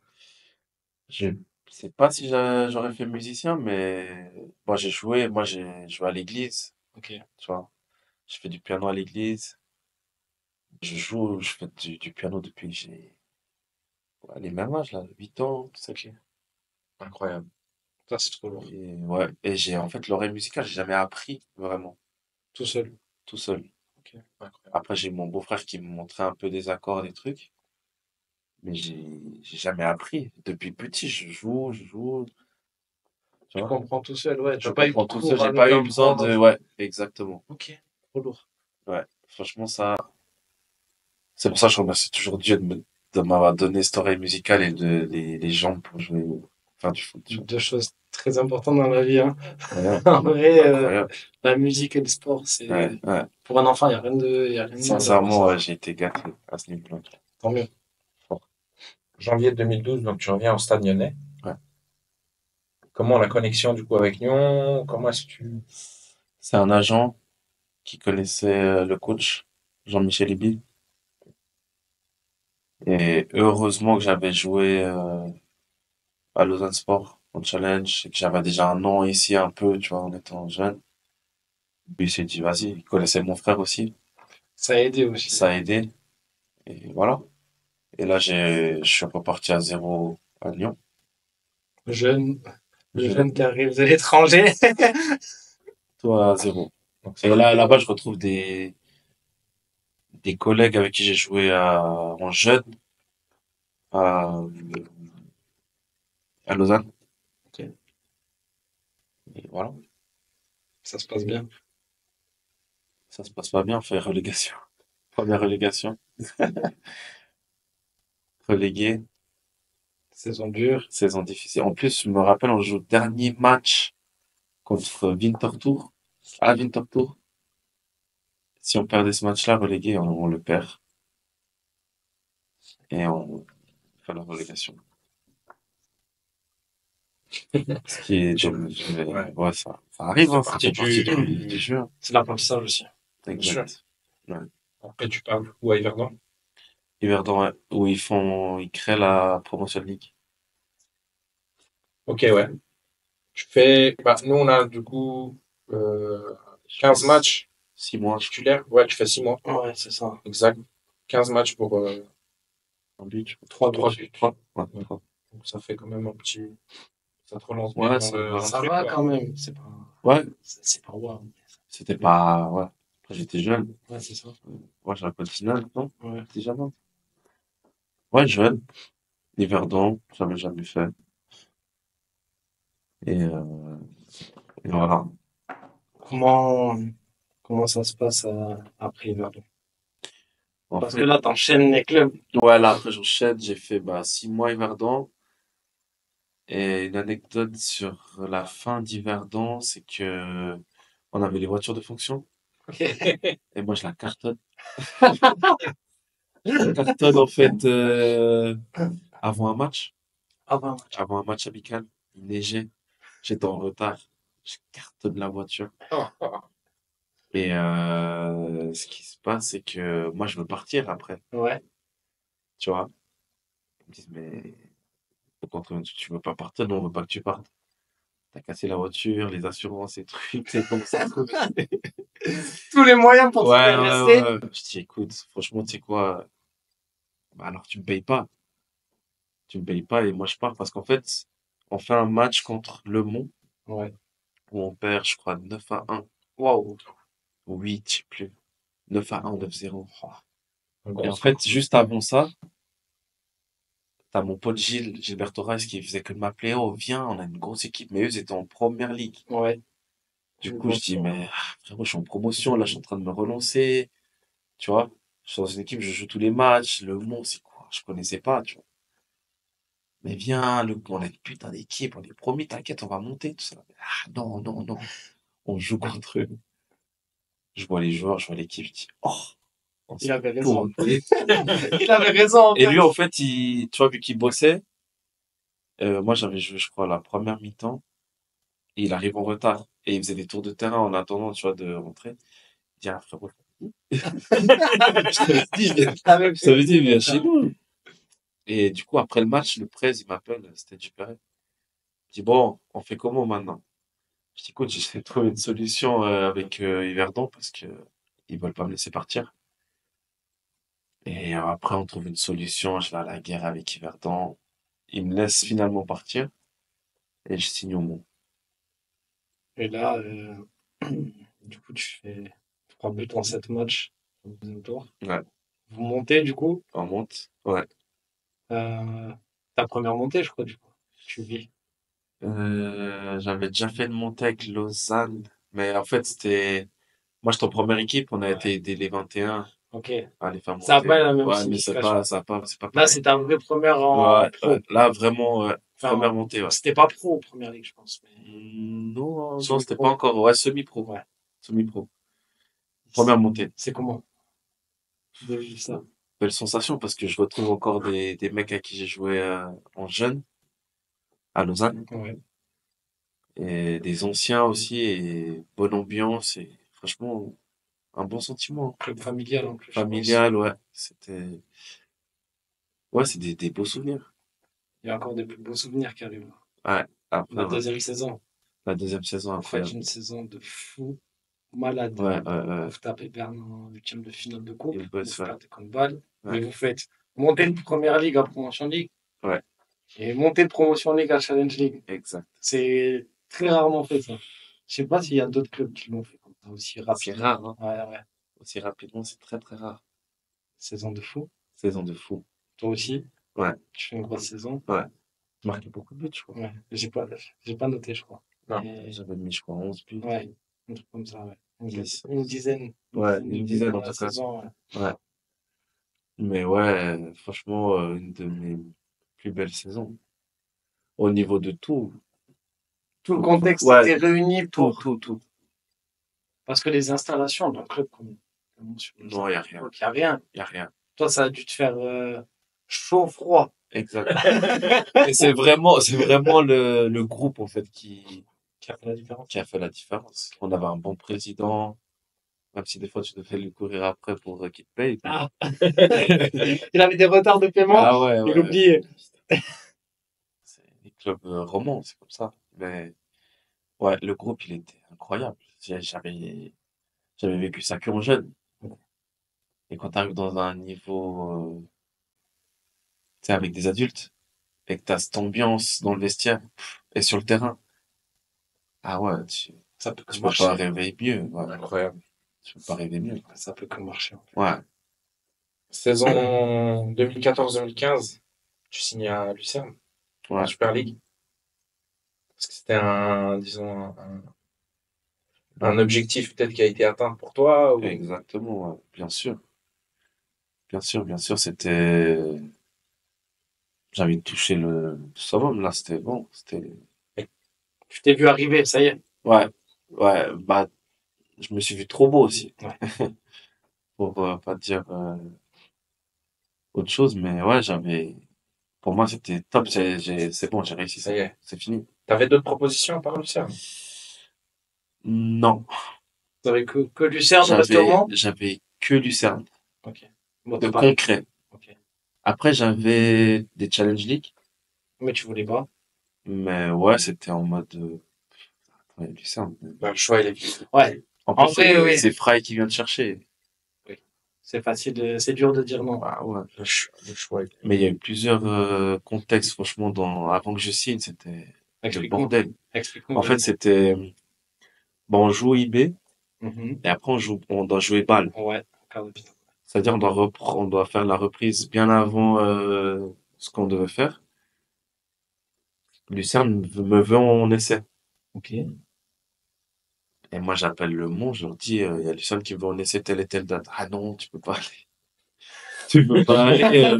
Je sais pas si j'aurais fait musicien, mais bon, j'ai joué à l'église, Ok. tu vois. Je fais du piano à l'église. Je fais du piano depuis que j'ai les mêmes âges, là, 8 ans, tout ça. Incroyable. Ça, c'est trop lourd. Et ouais, et j'ai en fait l'oreille musicale, j'ai jamais appris vraiment, Tout seul. tout seul. Ok. Incroyable. Après, j'ai mon beau-frère qui me montrait un peu des accords, des trucs, mais j'ai jamais appris. Depuis petit, je joue, tu Tu vois. comprends tout seul, ouais. Je T'as pas eu de comprends tout seul, cours j'ai avec pas eu un besoin de, prof. ouais, exactement. Ok. Trop lourd. Ouais, franchement, ça, c'est pour ça que je remercie toujours Dieu de m'avoir donné cette oreille musicale et les jambes pour jouer, faire du foot, tu vois. Deux choses très importantes dans la vie, hein. Incroyable, En vrai, incroyable. la musique et le sport, c'est. Ouais, ouais. Pour un enfant, il n'y a rien de mal à Sincèrement, ouais, ça. j'ai été gâté à ce niveau-là. Tant mieux. Fort. Janvier 2012, donc tu reviens au Stade Lyonnais. Ouais. Comment la connexion du coup avec Nyon? Comment est-ce que tu... C'est un agent qui connaissait le coach, Jean-Michel Ibi. Et heureusement que j'avais joué à Lausanne Sport en challenge et que j'avais déjà un an ici un peu, tu vois, en étant jeune. Puis il s'est dit, vas-y, il connaissait mon frère aussi. Ça a aidé aussi. Ça a aidé. Et voilà. Et là, je suis reparti à zéro à Lyon. Le jeune Je- qui arrive de l'étranger. Toi à zéro. Donc, Et là-bas, je retrouve des collègues avec qui j'ai joué en jeune à, à Lausanne. Ok. Et voilà. Ça se passe bien. Ça se passe pas bien, on fait relégation. Première relégation. Relégué, Saison dure. saison difficile. En plus, je me rappelle, on joue le dernier match contre Winterthur. À Winterthur. Si on perdait ce match-là, relégué, on le perd. Et on fait la relégation. Ce qui est dommage. Mais Ouais. ouais, ça arrive, hein, ça partie fait partie du- du jeu. C'est l'apprentissage aussi. Exact. Ouais. Après, tu parles où à Yverdon? Yverdon, ouais, où ils créent la Promotion League. Ok, ouais. Nous, on a du coup 15 matchs 6 mois, titulaires. Ouais, tu fais 6 mois. Ouais, c'est ça. Exact. 15 matchs pour en but, je crois. 3 buts. 3. Ouais, Ouais. 3. Donc ça fait quand même un petit. Ça te relance Ouais, bien ça dans le va. Ça truc, va quoi. quand même. C'est pas, Ouais, c'est pas waouh. c'était pas, ouais. Après, j'étais jeune. Ouais, c'est ça. Moi, j'aurais pas de finale, non? Ouais. J'étais jeune. Ouais, jeune. Yverdon, j'avais jamais fait. Et, voilà. Comment, comment ça se passe après Yverdon? En Parce fait, que là, t'enchaînes les clubs. ouais, là, après, j'enchaîne. J'ai fait, 6 mois Yverdon. Et une anecdote sur la fin d'Yverdon, c'est que on avait les voitures de fonction. Et moi, je la cartonne. Je la cartonne, en fait, avant un match. Ah ben, Avant un match amical. Il neigeait. J'étais en retard. Je cartonne la voiture. Et ce qui se passe, c'est que moi, je veux partir après. ouais. Tu vois? Ils me disent, mais pourquoi tu veux pas partir? Non, on veut pas que tu partes. T'as cassé la voiture, les assurances et trucs, c'est comme ça. Tous les moyens pour te Ouais, faire rester. ouais. Je dis, écoute, franchement, tu sais quoi? Alors tu me payes pas. Tu me payes pas et moi je pars parce qu'en fait, on fait un match contre Le Mans Ouais. où on perd, je crois, 9-1 Waouh. ou 8, je sais plus. 9-1 ou 9-0. Un Et gros en score. fait, juste avant ça, t'as mon pote Gilbert Torres, qui faisait que de m'appeler, oh, viens, on a une grosse équipe, mais eux, ils étaient en première ligue. Ouais. Du coup, je dis, mais frérot, je suis en promotion, là, je suis en train de me relancer, tu vois. Je suis dans une équipe, je joue tous les matchs, Le Mans, c'est quoi? Je connaissais pas, tu vois. Mais viens, on a une putain d'équipe, on est promis, t'inquiète, on va monter, tout ça. Ah, non, non, non. On joue contre eux. Je vois les joueurs, je vois l'équipe, je dis, oh, on Il s'est avait raison. tourné. Il avait raison. Et lui, en fait, tu vois, vu qu'il bossait, moi, j'avais joué, je crois, la première mi-temps, et il arrive en retard. Et il faisait des tours de terrain en attendant, tu vois, de rentrer. Il dit, ah, frérot, je t'avais dit, je t'avais dit, viens chez nous. Et du coup, après le match, le presse, il m'appelle, c'était super. Il dit, bon, on fait comment maintenant? Je dis, écoute, j'essaie de trouver une solution avec Yverdon parce que ils veulent pas me laisser partir. Et après, on trouve une solution. Je vais à la guerre avec Yverdon. Ils me laissent finalement partir et je signe au Mans. Et là, du coup, tu fais 3 buts en 7 matchs au deuxième tour. Ouais, Vous montez, du coup. on monte. Ouais. Ta première montée, je crois, du coup. Tu vis. J'avais déjà fait une montée avec Lausanne, mais en fait, moi, j'étais en première équipe. On a Ouais. été dès les 21 Ok. à les faire Ça n'a monter. pas la même Ouais, mais signification. c'est pas Là, pareil. c'est ta vraie première en Ouais, pro. ouais. Là, vraiment, Enfin, première montée, ouais. c'était pas pro, première ligue, je pense. Mais... Non, non, c'était Semi-pro. pas encore. Ouais, semi-pro. Ouais. Semi-pro. Première montée. C'est comment de vivre ça? Belle sensation parce que je retrouve encore des mecs à qui j'ai joué en jeune à Lausanne Ouais. et des anciens aussi et bonne ambiance et franchement un bon sentiment. Club familial en plus, je pense. Familial, ouais. Ouais, c'est des beaux souvenirs. Il y a encore des plus beaux souvenirs qui arrivent. Ouais. Après, La ouais. deuxième saison. La deuxième saison, Vous faites incroyable. une saison de fou malade. Ouais. Vous tapez Berne en huitième de finale de coupe. Et le boss, Vous ouais. perdez contre Bâle. Ouais. Mais vous faites monter de première ligue à Promotion League. Ouais. Et monter de Promotion League à Challenge League. Exact. C'est très rarement fait, ça. Je sais pas s'il y a d'autres clubs qui l'ont fait comme ça aussi C'est rapidement. rare, hein. Ouais. Aussi rapidement, c'est très très rare. Saison de fou. Saison de fou. Toi aussi, Ouais. tu fais une grosse saison. Ouais. Tu marquais beaucoup de buts, je crois. Ouais. J'ai pas noté, je crois. Non. Mais- J'avais mis, je crois, 11 buts. Ouais, un truc comme ça, ouais. Une dizaine. Ouais, une dizaine Dans en la tout cas. saison, ouais. Ouais. Mais ouais, franchement, une de mes plus belles saisons. Au niveau de tout. Tout le contexte Ouais, était réuni tout, pour. tout, tout. Parce que les installations dans le club, comment tu peux Non, dire? il n'y a rien. Donc, il n'y a rien. Il n'y a rien. Toi, ça a dû te faire chaud, froid. Exact. Et c'est vraiment le groupe, en fait, Qui a fait la différence. qui a fait la différence. On avait un bon président, même si des fois tu devais lui courir après pour qu'il te paye. Ah. Il avait des retards de paiement. Ah ouais, Il ouais. oubliait. C'est des clubs romans, c'est comme ça. Mais ouais, le groupe, il était incroyable. J'avais vécu ça qu'en jeune. Et quand tu arrives dans un niveau, tu sais, avec des adultes, et que tu as cette ambiance dans le vestiaire et sur le terrain, ah ouais, Ça peut que tu peux marcher. pas rêver mieux. Ouais. Incroyable. Tu peux pas rêver mieux. Ça peut que marcher. Ouais. Saison 2014-2015, tu signes à Lucerne, en Ouais. Super League. Parce que c'était disons, un objectif peut-être qui a été atteint pour toi ou... Exactement, ouais. Bien sûr. Bien sûr, c'était, j'avais touché le summum, là, c'était bon, Tu t'es vu arriver, ça y est. ouais, bah, je me suis vu trop beau aussi. Ouais. Pour pas dire autre chose, mais ouais, pour moi, c'était top, c'est bon, j'ai réussi, Ça y est. c'est fini. T'avais d'autres propositions à part Lucerne? Non, T'avais que Lucerne au restaurant. j'avais que Lucerne, Ok. Bon, de t'as pas. concret. Ok. Après, j'avais des Challenge League, Mais tu voulais pas. mais ouais, c'était en mode, ouais, Lucerne. Bah, le choix, il est vite. Ouais. En En plus, vrai, oui. c'est Fry qui vient te chercher. C'est facile, c'est dur de dire non. Ah ouais. Le choix, Mais il y a eu plusieurs contextes, franchement, avant que je signe, c'était le Explique-nous. bordel. Explique-nous. En fait, c'était, bon, on joue IB, Mhm. et après, on doit jouer balle. Ouais. Quart de finale. C'est-à-dire, on doit faire la reprise bien avant ce qu'on devait faire. Lucerne me veut en essai. Ok. Et moi, j'appelle le Mont, je leur dis, il y a Lucerne qui me veut en essai telle et telle date. Ah non, tu peux pas aller. Tu peux pas aller.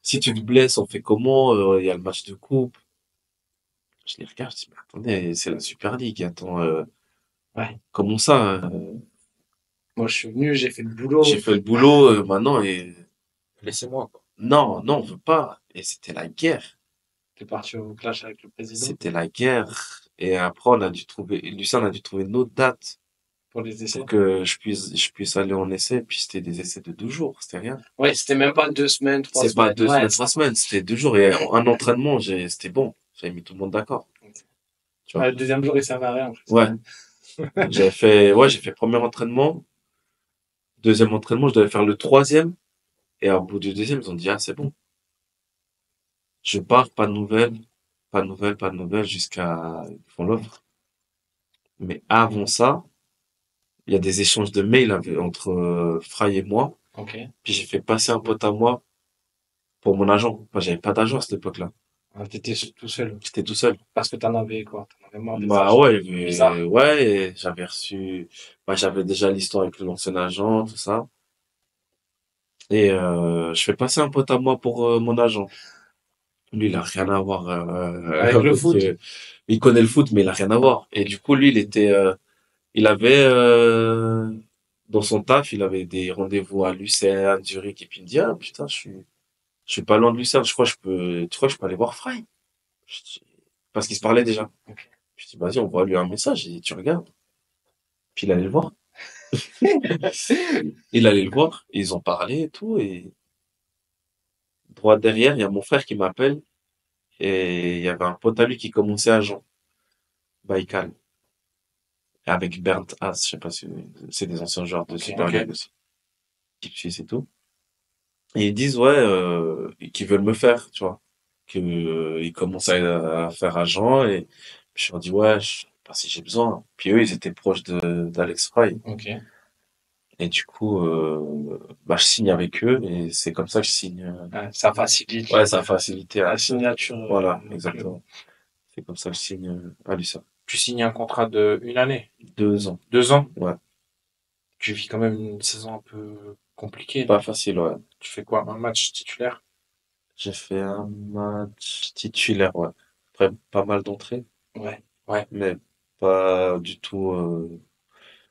Si tu te blesses, on fait comment? Il y a le match de coupe. Je les regarde, je dis, mais attendez, c'est la Super League. Attends, Ouais. comment ça? Moi, je suis venu, j'ai fait le boulot. J'ai fait le boulot maintenant et laissez-moi, quoi. non, non, on veut pas. Et c'était la guerre. T'es parti au clash avec le président C'était la guerre. Et après, Lucien a dû trouver une autre date pour les essais. pour que je puisse aller en essai. Puis c'était des essais de 2 jours, c'était rien. Ouais, c'était même pas 2 semaines, 3 C'est semaines. pas 2 Ouais, semaines, 3 semaines, c'était 2 jours. Et un entraînement, c'était bon. J'avais mis tout le monde d'accord. Tu vois. Le deuxième jour, il servait à rien. Ouais. J'ai fait premier entraînement. Deuxième entraînement, je devais faire le troisième. Et au bout du deuxième, ils ont dit, ah, c'est bon. Je pars, pas de nouvelles, pas de nouvelles, pas de nouvelles, jusqu'à, ils font l'offre. Mais avant ça, il y a des échanges de mails entre Fry et moi. Ok. Puis j'ai fait passer un pote à moi pour mon agent. Enfin, j'avais pas d'agent à cette époque-là. Ah, t'étais tout seul. J'étais tout seul. Parce que t'en avais quoi? T'en avais marre des Bah agents ouais, bizarres. ouais, et j'avais reçu, bah j'avais déjà l'histoire avec l'ancien agent, tout ça. Et je fais passer un pote à moi pour mon agent. Lui, il a rien à voir Avec le foot. il connaît le foot, mais il a rien à voir. Et du coup, lui, il avait dans son taf, il avait des rendez-vous à Lucerne, Zurich, et puis il me dit, ah putain, je suis pas loin de Lucerne, tu crois que je peux aller voir Fry? Je dis, parce qu'il se parlait déjà. Ok. Je dis, vas-y, on voit lui un message, et tu regardes. Puis il allait le voir. Il allait le voir, et ils ont parlé et tout, et droit derrière, il y a mon frère qui m'appelle, et il y avait un pote à lui qui commençait à Jean, Baïkal, avec Bernd Haas, je sais pas si c'est des anciens joueurs de Ok. Super Ok. League aussi. Équipe suisse et tout. Et ils disent, ouais, qu'ils veulent me faire, tu vois. Ils commencent à faire agent, et je leur dis, ouais, je sais pas si j'ai besoin. Puis eux, ils étaient proches d'Alex Fry. Ok. Et du coup, bah, je signe avec eux, et c'est comme ça que je signe. Ouais, ça facilite Ouais, ça a facilité la signature. Voilà, le exactement. C'est comme ça que je signe à Lucerne. Tu signes un contrat de 1 année, 2 ans. 2 ans. Ouais. Tu vis quand même une saison un peu compliquée. Pas facile, ouais. Tu fais quoi? Un match titulaire? J'ai fait un match titulaire, ouais. Après, pas mal d'entrées, Ouais. Ouais. mais pas du tout.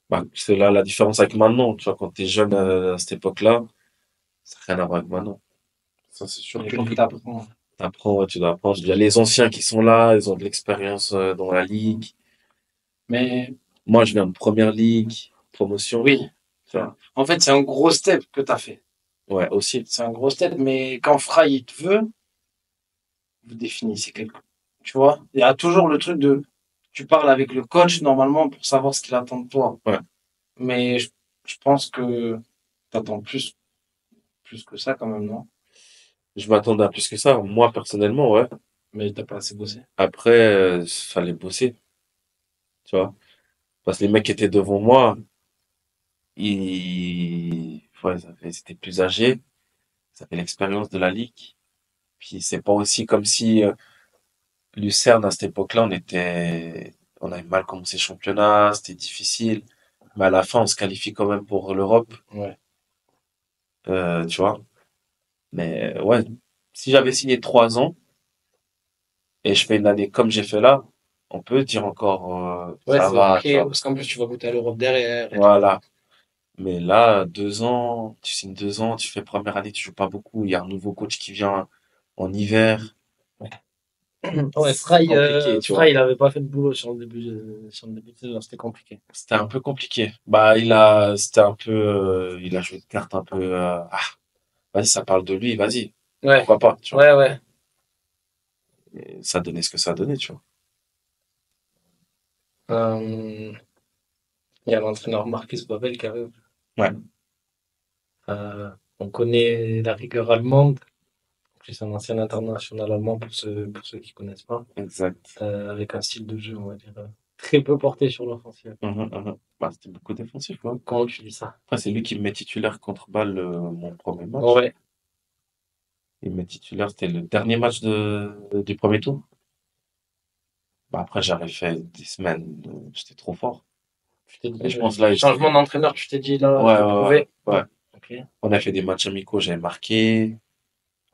Bah, c'est là la différence avec maintenant. Tu vois, quand t'es jeune à cette époque-là, ça n'a rien à voir avec maintenant. Ça, c'est sûr Il que faut que t'apprends. T'apprends, ouais, tu dois apprendre. Il y a les anciens qui sont là, ils ont de l'expérience dans la ligue. Mais Moi, je viens de première ligue, promotion. oui, Tu vois. en fait, c'est un gros step que t'as fait. Ouais, aussi. C'est un gros step, mais quand Fry il te veut, vous définissez quelque. Tu vois, il y a toujours le truc de, tu parles avec le coach normalement pour savoir ce qu'il attend de toi. Ouais. Mais je pense que t'attends plus que ça quand même, non? Je m'attendais à plus que ça. Moi, personnellement, ouais. Mais t'as pas assez bossé. Après, fallait bosser, tu vois. Parce que les mecs qui étaient devant moi, ouais, ils étaient plus âgés, ils avaient l'expérience de la ligue. Puis c'est pas aussi comme si Lucerne à cette époque-là, on avait mal commencé le championnat, c'était difficile. Mais à la fin, on se qualifie quand même pour l'Europe, Ouais. tu vois. Mais ouais, si j'avais signé 3 ans et je fais une année comme j'ai fait là, on peut dire encore Ouais, ça c'est va, ok, tu vois. parce qu'en plus, tu vas goûter à l'Europe derrière et tout. Voilà. Mais là, 2 ans, tu signes 2 ans, tu fais première année, tu joues pas beaucoup. Il y a un nouveau coach qui vient en hiver. Ouais, C'est compliqué, tu vois. Fry, il avait pas fait de boulot sur le début de saison, c'était compliqué. C'était un peu compliqué. Bah, c'était un peu, il a joué de cartes un peu, vas-y, ça parle de lui, vas-y. Ouais, Pourquoi pas, tu vois. ouais. Et ça donnait ce que ça donnait, tu vois. Euh, il y a l'entraîneur Marcus Babel qui arrive. Ouais, Euh, on connaît la rigueur allemande. C'est un ancien international allemand pour ceux qui connaissent pas. exact. Avec un style de jeu, on va dire, très peu porté sur l'offensive. Bah, c'était beaucoup défensif, quoi. Comment tu dis ça? Après, c'est lui qui me met titulaire contre Bâle, mon premier match. Ouais. Il me met titulaire, c'était le dernier match du premier tour. Bah, après, j'avais fait des semaines, j'étais trop fort. Tu t'es Et dit, je pense là, changement d'entraîneur, tu t'es dit là, ouais, je ouais, vais ouais, prouver. ouais. Ok. On a fait des matchs amicaux, j'avais marqué.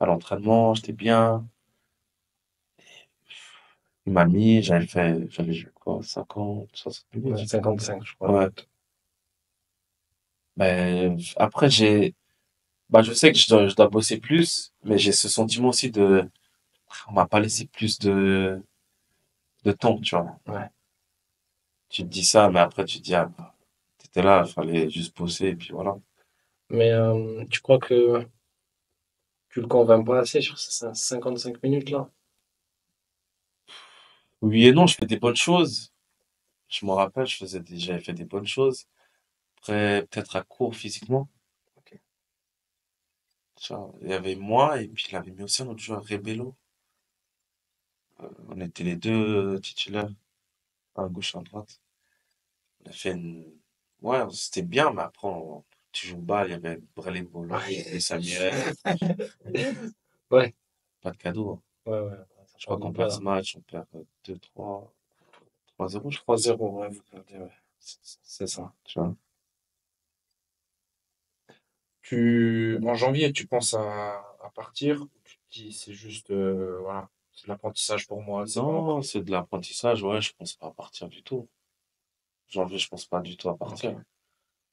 À l'entraînement, j'étais bien. Il m'a mis, j'avais joué quoi, 50, 60 Ouais, minutes. 55, je crois. Ouais. Mais après, bah, je sais que je dois bosser plus, mais j'ai ce sentiment aussi on m'a pas laissé plus de temps, tu vois. Ouais. Tu te dis ça, mais après, tu te dis, ah, bah, t'étais là, il fallait juste bosser, et puis voilà. Mais tu crois que tu le convaincs pas assez sur ces 55 minutes là? Oui et non, je fais des bonnes choses. Je me rappelle, j'avais fait des bonnes choses. Après, peut-être à court physiquement. Ok. Tu vois, il y avait moi, et puis il avait mis aussi un autre joueur, Rebello. On était les deux titulaires, à gauche, à droite. On a fait ouais, c'était bien, mais après, tu joues bas, il y avait Brelé Bolo, et Samir, Ouais. pas de cadeau, hein. Ouais. Ça Je crois part de qu'on perd bas. ce match, on perd 2-3, 3-0, je crois. 3-0, ouais, vous perdez, ouais. C'est ça. Tu vois. En janvier, tu penses à partir, ou tu te dis, c'est juste, voilà, c'est de l'apprentissage pour moi, c'est bon. Non, c'est de l'apprentissage, ouais, je pense pas à partir du tout. Janvier, je pense pas du tout à Ok. partir.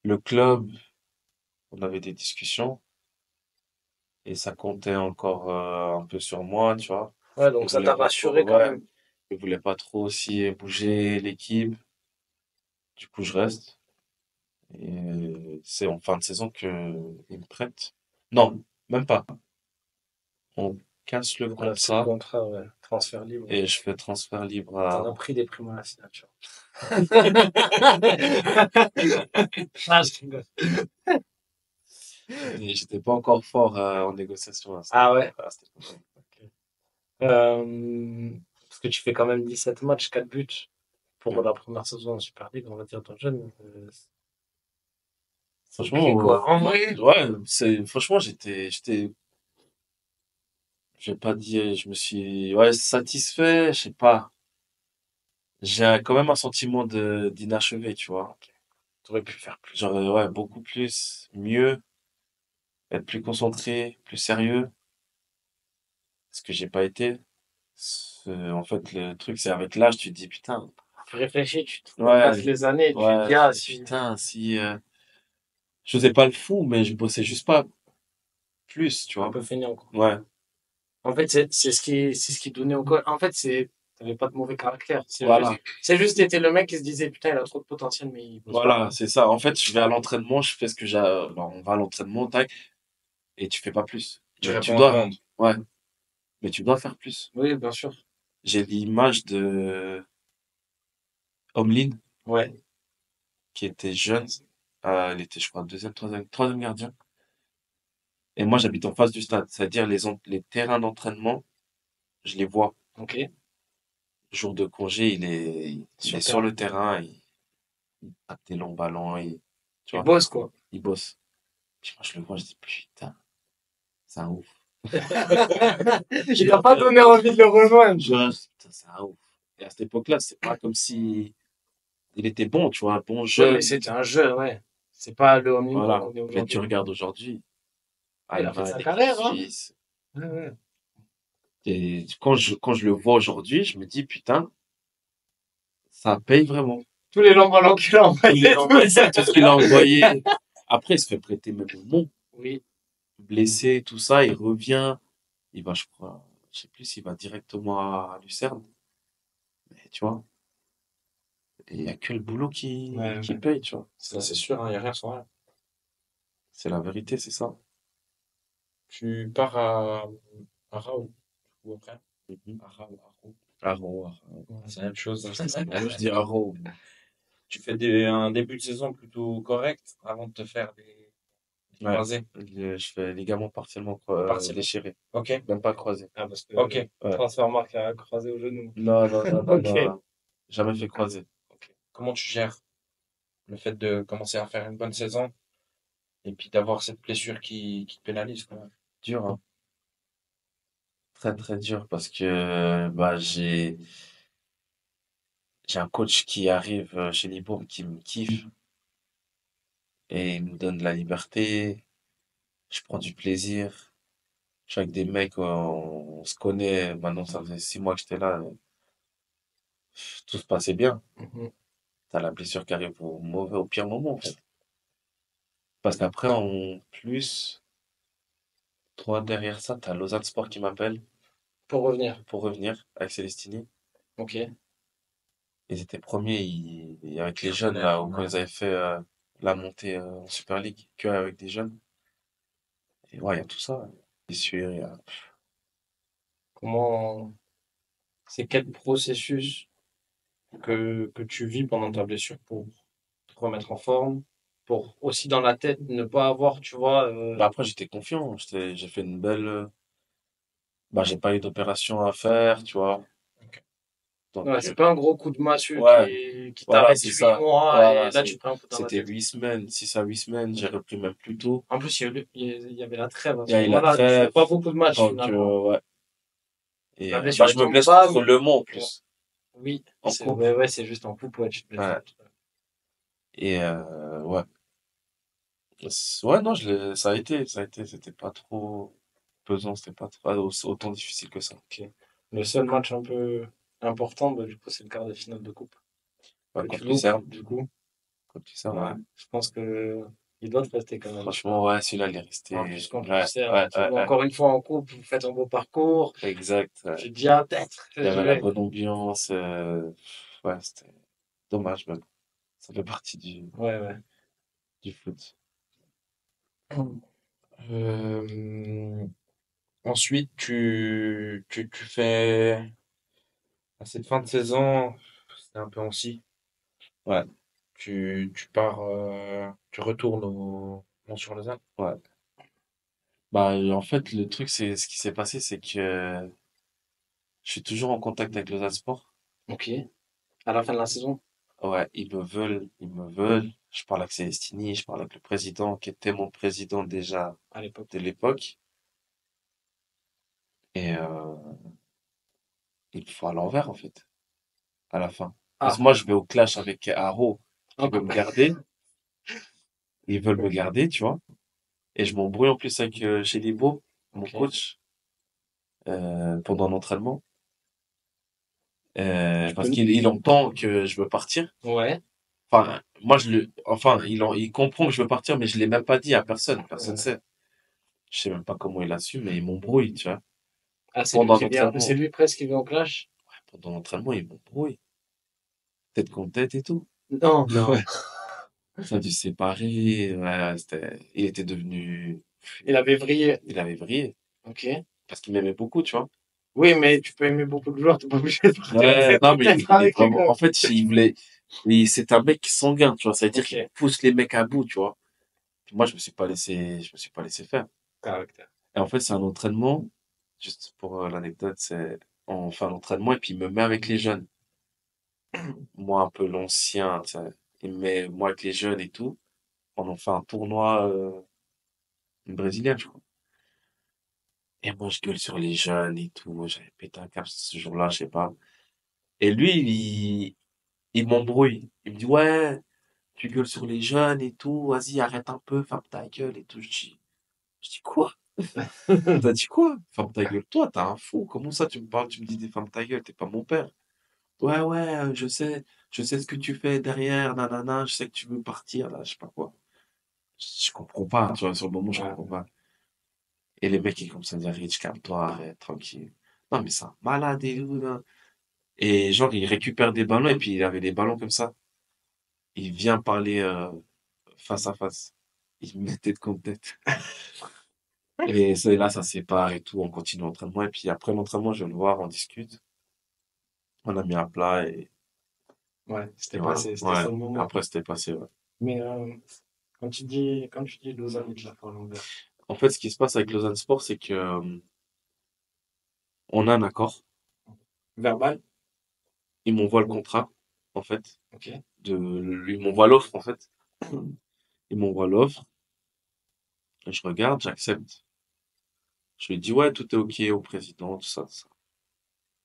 Le club, on avait des discussions, et ça comptait encore un peu sur moi, tu vois. Ouais, Ils donc ça voulaient t'a pas trop, rassuré quand ouais, même. ils voulaient pas trop aussi bouger l'équipe. Du coup, je reste. Et c'est en fin de saison que ils me prêtent. Non, même pas. On casse le Vous cassez le contrat contrat, ouais. Transfert libre. et je fais transfert libre T'en à. as pris des primes à la signature. Ah, je rigole. J'étais pas encore fort en négociation à Ah ouais? cette époque. Ok. Parce que tu fais quand même 17 matchs, 4 buts pour Ouais. la première saison en Super League, on va dire, ton jeune. C'est ok, Franchement, quoi. En vrai, ouais, franchement, je vais pas dire, je me suis, ouais, satisfait, je sais pas. J'ai quand même un sentiment d'inachevé, tu vois. T'aurais pu faire plus. Genre, ouais, beaucoup plus, mieux, être plus concentré, plus sérieux, ce que j'ai pas été. En fait, le truc, c'est avec l'âge, tu te dis, putain, Tu réfléchis, tu te replaces ouais, les années, et tu te ouais, dis, ah, si. putain, si, je faisais pas le fou, mais je bossais juste pas plus, tu Un vois. peu feignant, quoi. Ouais, En fait, c'est ce qui donnait au En fait, t'avais pas de mauvais caractère. voilà, C'est juste, t'étais le mec qui se disait, putain, il a trop de potentiel, mais il bosse pas. voilà, c'est ça. En fait, je vais à l'entraînement, je fais ce que j'ai, on va à l'entraînement, tac, et tu fais pas plus. Tu Mais tu réponds à tout le dois, monde. ouais, mais tu dois faire plus. Oui, bien sûr. J'ai l'image de Omlin, Ouais. qui était jeune, il était, je crois, troisième gardien. Et moi, j'habite en face du stade, c'est-à-dire les terrains d'entraînement, je les vois. Ok. Jour de congé, il est Sur sur terrain. le terrain, il tape des longs ballons, tu Il vois, bosse, quoi. il bosse. Puis moi, je le vois, je dis, putain, c'est un ouf. Il t'a pas donné envie de le rejoindre. Je vois, putain, c'est un ouf. Et à cette époque-là, c'est pas comme si il était bon, tu vois, bon Ouais, mais jeune, c'était un jeu, ouais. C'est pas le homeline qu'on voilà. connaît Mais tu aujourd'hui. regardes aujourd'hui, Ah, il a fait Alba, sa l'équipe carrière, hein. suisse. Ouais, ouais. Et quand je le vois aujourd'hui, je me dis, putain, ça paye vraiment. Tous les longs ballons qu'il a Tous les envoyés, gens, tout ça. tout ce qu'il a envoyé. Après, il se fait prêter même au Mont, Oui. blessé, tout ça, il revient, il va, je crois, je sais plus s'il va directement à Lucerne, mais tu vois, et il y a que le boulot Ouais, qui ouais. paye, tu vois. Ça, c'est sûr, il n'y a rien sans rien. C'est la vérité, c'est ça. Tu pars à Raoult ou après? Mhm. À Raoult. Aro, Ouais, c'est la même chose. moi je dis Aro. Tu fais un début de saison plutôt correct avant de te faire des Ouais, croisés je fais ligament partiellement partiellement. déchiré, Ok, même pas croisé. Ah, parce que ok, Ouais. Transfermarkt a croisé au genou. Non, non, non, non, Ok. non, jamais fait croiser. ok. Comment tu gères le fait de commencer à faire une bonne saison et puis d'avoir cette blessure qui te pénalise, quoi? Dur, hein. Très, très dur parce que bah, j'ai un coach qui arrive chez Libourne qui me kiffe et il me donne de la liberté. Je prends du plaisir. Je suis avec des mecs, on se connaît. Maintenant, ça faisait 6 mois que j'étais là. Tout se passait bien. Mhm. T'as la blessure qui arrive au pire moment, en fait. Parce qu'après, en plus, toi, derrière ça, t'as Lausanne Sport qui m'appelle Pour revenir. pour revenir avec Célestini. Ok. Ils étaient premiers, avec les jeunes, connais, là, ouais. quand ils avaient fait la montée en Super League, que avec des jeunes. Et ouais, il y a tout ça. Blessure, il y a... Comment, c'est quel processus que tu vis pendant ta blessure pour te remettre en forme, pour aussi dans la tête ne pas avoir, tu vois, Bah après, j'étais confiant. J'ai fait une belle... Bah, j'ai pas eu d'opération à faire, tu vois. Ok. Donc, ouais, c'est pas un gros coup de massue ouais, qui voilà, t'arrête c'est 8 ça. mois et Voilà, là tu te prends un coup dans la c'était tête. 8 semaines, 6 à 8 semaines. J'ai repris même plus tôt. En plus, il y avait la trêve à Il y ce a eu la moment-là, tu fais trêve. pas beaucoup de matchs Donc, finalement. ouais. Et La bah, blessure je elle me tombe blesse pas, contre mais Le Mans en ouais. plus, Oui, en c'est coupe. ouais, ouais, c'est juste en coupe, ouais, tu te blesses. Ouais. Et ouais. Ouais, non, c'était pas trop pesant, c'était pas autant difficile que ça. Ok. Le seul match un peu important, bah, du coup, c'est le quart de finale de coupe Ouais, que tu contre loupes, Lucerne, du coup. ouais. Ouais, je pense que il doit te rester quand même. Franchement, ouais, celui-là, il est En plus, resté. contre Ouais, Lucerne, ouais, ouais, ouais. encore une fois en coupe, vous faites un beau parcours. Exact. Ouais. Tu te dis, ah, peut-être Il y que je avait la vais. bonne ambiance. Ouais, c'était dommage, mais bon, ça fait partie Ouais, ouais. du foot. Euh, ensuite, tu fais à cette fin de saison, c'est un peu ainsi. Ouais, Tu pars, tu retournes sur Lausanne. ouais. Bah, en fait, le truc, c'est ce qui s'est passé, c'est que je suis toujours en contact avec le Sport. Ok. À la fin de la saison? Ouais, ils me veulent. Je parle avec Célestini, je parle avec le président, qui était mon président déjà À l'époque. de l'époque. Et il me faut à l'envers, en fait, à la fin. Parce que Ah, moi, je vais au clash avec Haro, qui veut encore. me garder. Ils veulent me garder, tu vois. Et je m'embrouille en plus avec Chelibo, mon Ok. coach, pendant l'entraînement. Tu Parce peux... qu'il entend que je veux partir. Ouais. Enfin, moi, il comprend que je veux partir, mais je l'ai même pas dit à personne. Personne sait. Je sais même pas comment il a su, mais il m'embrouille, tu vois. Ah, c'est lui Pendant qui vient. C'est l'entraînement. lui presque qui vient au clash? Pendant l'entraînement, il m'embrouille. Tête contre tête et tout. Non. Ouais. Ça a dû se séparer. Ouais, il était devenu, Il avait vrillé. il avait vrillé. Ok. Parce qu'il m'aimait beaucoup, tu vois. Oui, mais tu peux aimer beaucoup de joueurs, t'es pas obligé de partir Ouais, tête non, à mais tête il est avec vraiment, quelqu'un. en fait, c'est un mec sanguin, tu vois. Ça veut dire Ok. qu'il pousse les mecs à bout, tu vois. Moi, je me suis pas laissé faire. Caractère. Et en fait, c'est un entraînement, juste pour l'anecdote, on fait un entraînement et puis il me met avec les jeunes. Moi, un peu l'ancien, tu sais. Il me met, moi, avec les jeunes et tout. On en fait un tournoi, brésilien, je crois. Et moi, je gueule sur les jeunes et tout. Moi, j'avais pété un câble ce jour-là, je sais pas. Et lui, il m'embrouille. Il me dit, ouais, tu gueules sur les jeunes et tout. Vas-y, arrête un peu, ferme ta gueule et tout. Je dis quoi? T'as dit quoi? Ferme ta gueule. Toi, t'es un fou. Comment ça, tu me parles, tu me dis des ferme ta gueule, t'es pas mon père. Ouais, ouais, je sais ce que tu fais derrière, nanana, je sais que tu veux partir, là, je sais pas quoi. Je comprends pas, tu vois, sur le moment, je Ouais. comprends pas. Et les mecs, ils commencent à dire, Rich, calme-toi, arrête, tranquille. Non, mais c'est un malade et tout, là. Et genre, il récupère des ballons, et puis il avait des ballons comme ça. Il vient parler, face à face. Il me met tête contre tête. Et là, ça sépare et tout, on continue l'entraînement, et puis après l'entraînement, je vais le voir, on discute. On a mis un plat, Ouais, et c'était voilà. passé, c'était Ouais. sur le moment. Après, c'était passé, ouais. Mais quand tu dis Lausanne, il te l'a fait à l'envers. En fait, ce qui se passe avec Lausanne Sport, c'est que, on a un accord. Verbal? Ils m'envoient le contrat, en fait. Ok. Ils m'envoient l'offre, en fait. Ils m'envoient l'offre. Et je regarde, j'accepte. Je lui dis, ouais, tout est OK au président, tout ça, tout ça.